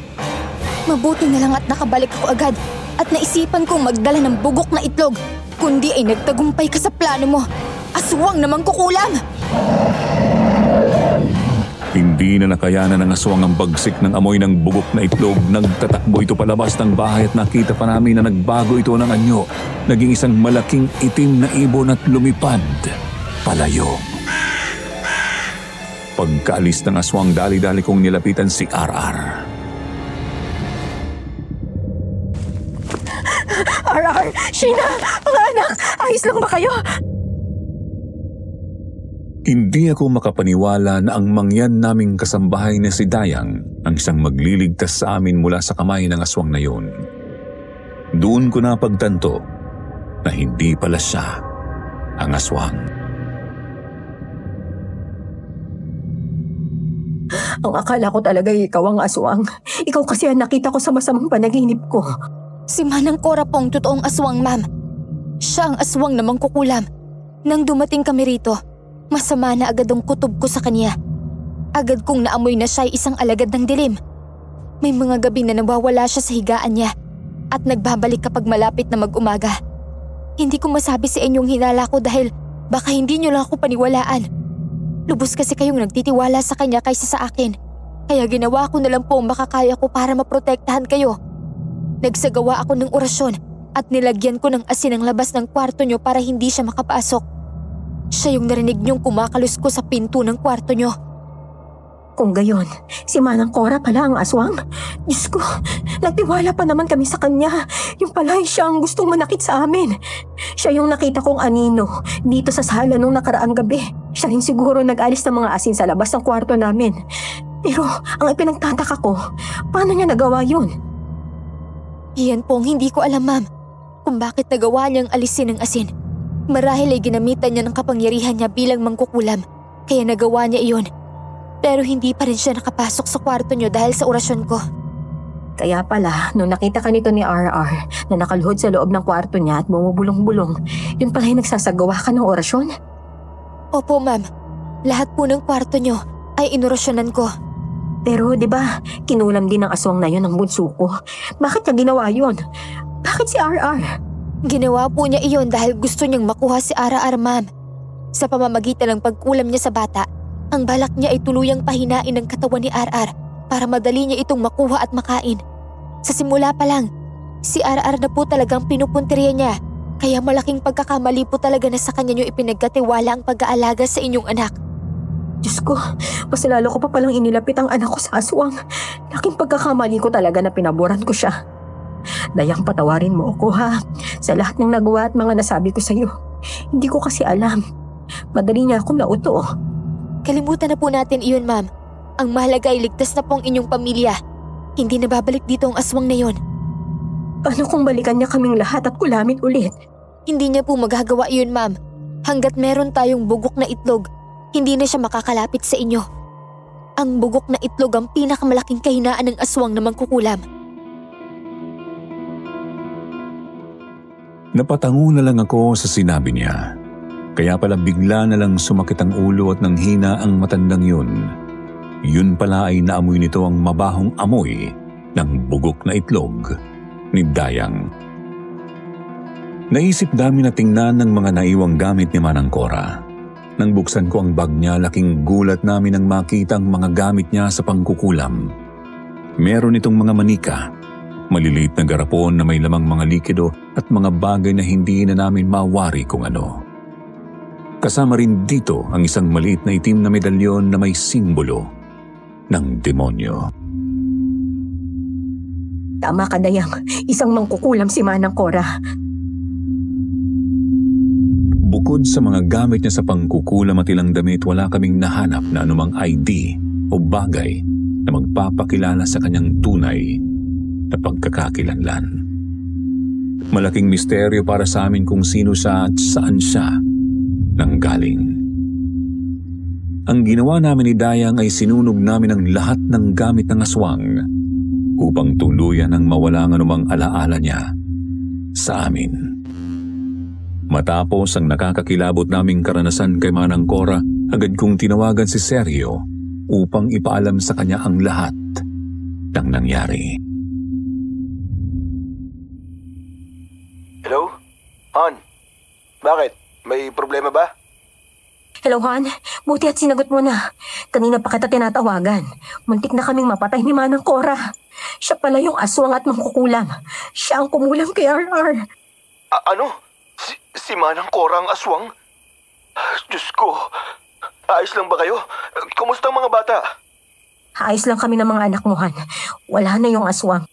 Speaker 6: Mabuti na lang at nakabalik ako agad at naisipan kong magdala ng bugok na itlog. Kundi ay nagtagumpay ka sa plano mo. Aswang namang kukulam!
Speaker 2: Hindi na nakayanan ng aswang ang bagsik ng amoy ng bugok na itlog. Nagtatakbo ito palabas ng bahay at nakita pa namin na nagbago ito ng anyo. Naging isang malaking itim na ibon at lumipad palayo. Pagkaalis ng aswang, dali-dali kong nilapitan si Arar.
Speaker 6: Arar! Sheena! Mga anak! Ayos lang ba kayo?
Speaker 2: Hindi ako makapaniwala na ang mangyan naming kasambahay na si Dayang ang siyang magliligtas sa amin mula sa kamay ng aswang na yun. Doon ko napagtanto na hindi pala siya ang aswang.
Speaker 6: Ang akala ko talaga ikaw ang aswang. Ikaw kasi ang nakita ko sa masamang panaginip ko.
Speaker 4: Si Manang Cora po ang totoong aswang, ma'am. Siya ang aswang na mangkukulam. Nang dumating kami rito, masama na agad ang kutob ko sa kanya. Agad kong naamoy na siya ay isang alagad ng dilim. May mga gabi na nawawala siya sa higaan niya at nagbabalik kapag malapit na mag-umaga. Hindi ko masabi sa inyong hinala ko dahil baka hindi niyo lang ako paniwalaan. Lubos kasi kayong nagtitiwala sa kanya kaysa sa akin. Kaya ginawa ko na lang po ang makakaya ko para maprotektahan kayo. Nagsagawa ako ng orasyon at nilagyan ko ng asin ang labas ng kwarto niyo para hindi siya makapasok. Siya yung narinig niyong kumakalusko sa pinto ng kwarto niyo.
Speaker 6: Kung gayon, si Manang Cora pala ang aswang. Diyos ko, nagtiwala pa naman kami sa kanya. Yung pala siya ang gustong manakit sa amin. Siya yung nakita kong anino dito sa sala nung nakaraang gabi. Siya rin siguro nag-alis ng mga asin sa labas ng kwarto namin. Pero ang ipinagtataka ko, paano niya nagawa yun?
Speaker 4: Iyan po ang hindi ko alam, ma'am. Kung bakit nagawa niyang alisin ang asin. Marahil ay ginamitan niya ng kapangyarihan niya bilang mangkukulam, kaya nagawa niya iyon. Pero hindi pa rin siya nakapasok sa kwarto niyo dahil sa orasyon ko.
Speaker 6: Kaya pala, nung nakita ka nito ni RR na nakaluhod sa loob ng kwarto niya at bumubulong-bulong, yun pala yung nagsasagawa ka ng orasyon?
Speaker 4: Opo, ma'am. Lahat po ng kwarto niyo ay inorasyonan ko.
Speaker 6: Pero di ba, kinulam din ng aswang na yun ng bunso ko. Bakit niya ginawa yun? Bakit si RR?
Speaker 4: Ginawa po niya iyon dahil gusto niyang makuha si RR, ma'am. Sa pamamagitan ng pagkulam niya sa bata, ang balak niya ay tuluyang pahinain ng katawan ni RR para madali niya itong makuha at makain. Sa simula pa lang, si RR na po talagang pinupuntirya niya. Kaya malaking pagkakamali po talaga na sa kanya niyo ipinagkatiwala ang pag-aalaga sa inyong anak.
Speaker 6: Diyos ko, mas lalo ko pa palang inilapit ang anak ko sa aswang. Laking pagkakamali ko talaga na pinaboran ko siya. Dayang, patawarin mo ako ha, sa lahat ng nagawa at mga nasabi ko sa iyo. Hindi ko kasi alam. Madali niya akong nauto.
Speaker 4: Kalimutan na po natin iyon, ma'am. Ang mahalaga ay ligtas na po ang inyong pamilya. Hindi na babalik dito ang aswang na yon.
Speaker 6: Paano kung balikan niya kaming lahat at kulamin ulit?
Speaker 4: Hindi niya po magagawa iyon, ma'am. Hanggat meron tayong bugok na itlog, hindi na siya makakalapit sa inyo. Ang bugok na itlog ang pinakamalaking kahinaan ng aswang na mangkukulam.
Speaker 2: Napatango na lang ako sa sinabi niya. Kaya pala bigla na lang sumakit ang ulo at nanghina ang matandang yun. Yun pala ay naamoy nito ang mabahong amoy ng bugok na itlog ni Dayang. Naisip namin na tingnan ng mga naiwang gamit ni Manang Cora. Nang buksan ko ang bag niya, laking gulat namin nang makita ang mga gamit niya sa pangkukulam. Meron itong mga manika, maliliit na garapon na may lamang mga likido at mga bagay na hindi na namin mawari kung ano. Kasama rin dito ang isang maliit na itim na medalyon na may simbolo ng demonyo.
Speaker 6: Tama ka, Dayang. Isang mangkukulam si Manang Cora.
Speaker 2: Bukod sa mga gamit niya sa pangkukulam at ilang damit, wala kaming nahanap na anumang ID o bagay na magpapakilala sa kanyang tunay na pagkakakilanlan. Malaking misteryo para sa amin kung sino siya at saan siya nanggaling. Ang ginawa namin ni Dayang ay sinunog namin ang lahat ng gamit ng aswang upang tuluyan ang mawala ng anumang alaala niya sa amin. Matapos ang nakakakilabot naming karanasan kay Manang Cora, agad kong tinawagan si Sergio upang ipaalam sa kanya ang lahat ng nangyari.
Speaker 5: Hello? Han? Bakit? May problema ba?
Speaker 6: Hello, Han. Buti at sinagot mo na. Kanina pa kita tinatawagan. Muntik na kaming mapatay ni Manang Cora. Siya pala yung aswang at mangkukulam. Siya ang kumulam kay RR.
Speaker 5: Ano? Si Manang Cora ang aswang? Diyos ko. Ayos lang ba kayo? Kumusta ang mga bata?
Speaker 6: Ayos lang kami ng mga anak mo, Han. Wala na yung aswang.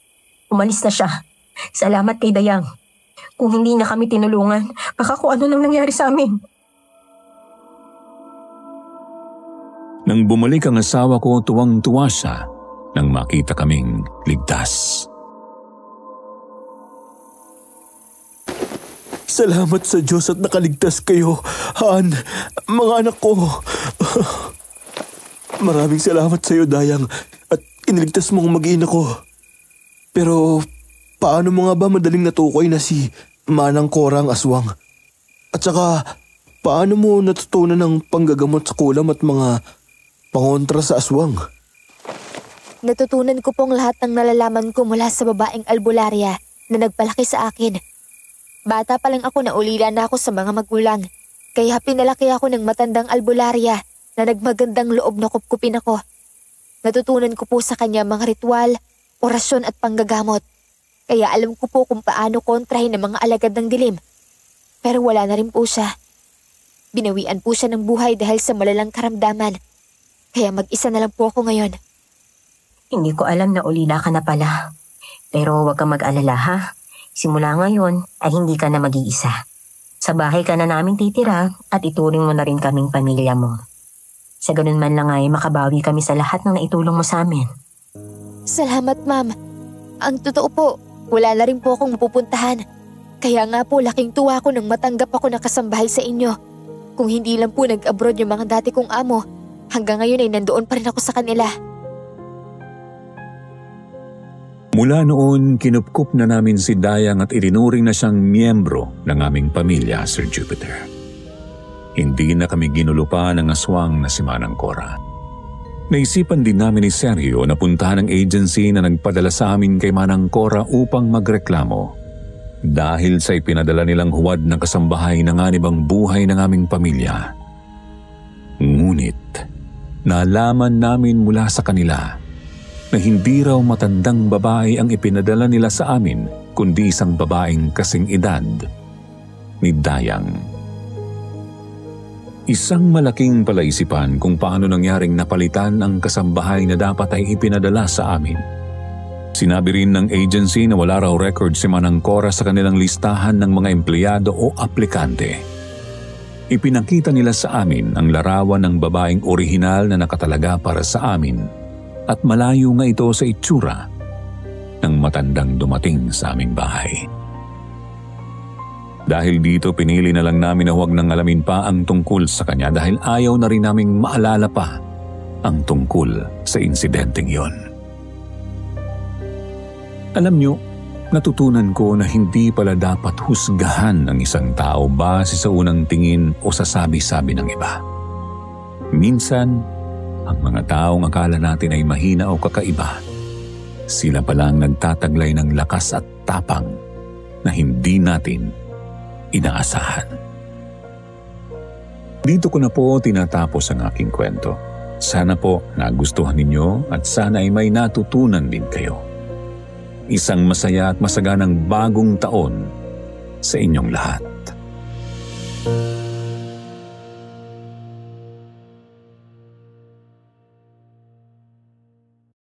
Speaker 6: Umalis na siya. Salamat kay Dayang. Kung hindi na kami tinulungan, baka kung ano nang nangyari sa amin.
Speaker 2: Nang bumalik ang asawa ko, tuwang-tuwa siya nang makita kaming ligtas.
Speaker 5: Salamat sa Diyos at nakaligtas kayo, Han, mga anak ko. Maraming salamat sa iyo, Dayang, at iniligtas mong mag-iina ko. Pero paano mo nga ba madaling natukoy na si Manang Cora ang aswang? At saka, paano mo natutunan ng panggagamot sa kulam at mga pangontra sa aswang?
Speaker 4: Natutunan ko pong lahat ng nalalaman ko mula sa babaeng albularya na nagpalaki sa akin. Bata pa lang ako na ulila na ako sa mga magulang. Kaya pinalaki ako ng matandang albularya na nagmagandang loob na kupkupin ako. Natutunan ko po sa kanya mga ritual, orasyon at panggagamot. Kaya alam ko po kung paano kontrahin ang mga alagad ng dilim. Pero wala na rin po siya. Binawian po siya ng buhay dahil sa malalang karamdaman. Kaya mag-isa na lang po ako ngayon.
Speaker 6: Hindi ko alam na ulila ka na pala. Pero huwag kang mag-alala, ha? Simula ngayon ay hindi ka na mag-iisa. Sa bahay ka na namin titira at ituring mo na rin kaming pamilya mo. Sa ganun man lang ay makabawi kami sa lahat ng naitulong mo sa amin.
Speaker 4: Salamat, ma'am. Ang totoo po, wala na rin po akong mapupuntahan. Kaya nga po laking tuwa ko nang matanggap ako na kasambahay sa inyo. Kung hindi lang po nag-abroad yung mga dati kong amo, hanggang ngayon ay nandoon pa rin ako sa kanila.
Speaker 2: Mula noon, kinupkup na namin si Dayang at itinuring na siyang miyembro ng aming pamilya, Sir Jupiter. Hindi na kami ginulupa ng aswang na si Manang Cora. Naisipan din namin ni Sergio na puntahan ang agency na nagpadala sa amin kay Manang Cora upang magreklamo dahil sa ipinadala nilang huwad na kasambahay ng anibang buhay ng aming pamilya. Ngunit, nalaman namin mula sa kanila na hindi raw matandang babae ang ipinadala nila sa amin kundi isang babaeng kasing edad ni Dayang. Isang malaking palaisipan kung paano nangyaring napalitan ang kasambahay na dapat ay ipinadala sa amin. Sinabi rin ng agency na wala raw record si Manang Cora sa kanilang listahan ng mga empleyado o aplikante. Ipinakita nila sa amin ang larawan ng babaeng orihinal na nakatalaga para sa amin at malayo nga ito sa itsura ng matandang dumating sa aming bahay. Dahil dito pinili na lang namin na huwag nang alamin pa ang tungkol sa kanya dahil ayaw na rin naming maalala pa ang tungkol sa insidenteng yon. Alam nyo, natutunan ko na hindi pala dapat husgahan ang isang tao base sa unang tingin o sa sabi-sabi ng iba. Minsan, ang mga taong akala natin ay mahina o kakaiba, sila palang nagtataglay ng lakas at tapang na hindi natin inaasahan. Dito ko na po tinatapos ang aking kwento. Sana po nagustuhan ninyo at sana ay may natutunan din kayo. Isang masaya at masaganang bagong taon sa inyong lahat.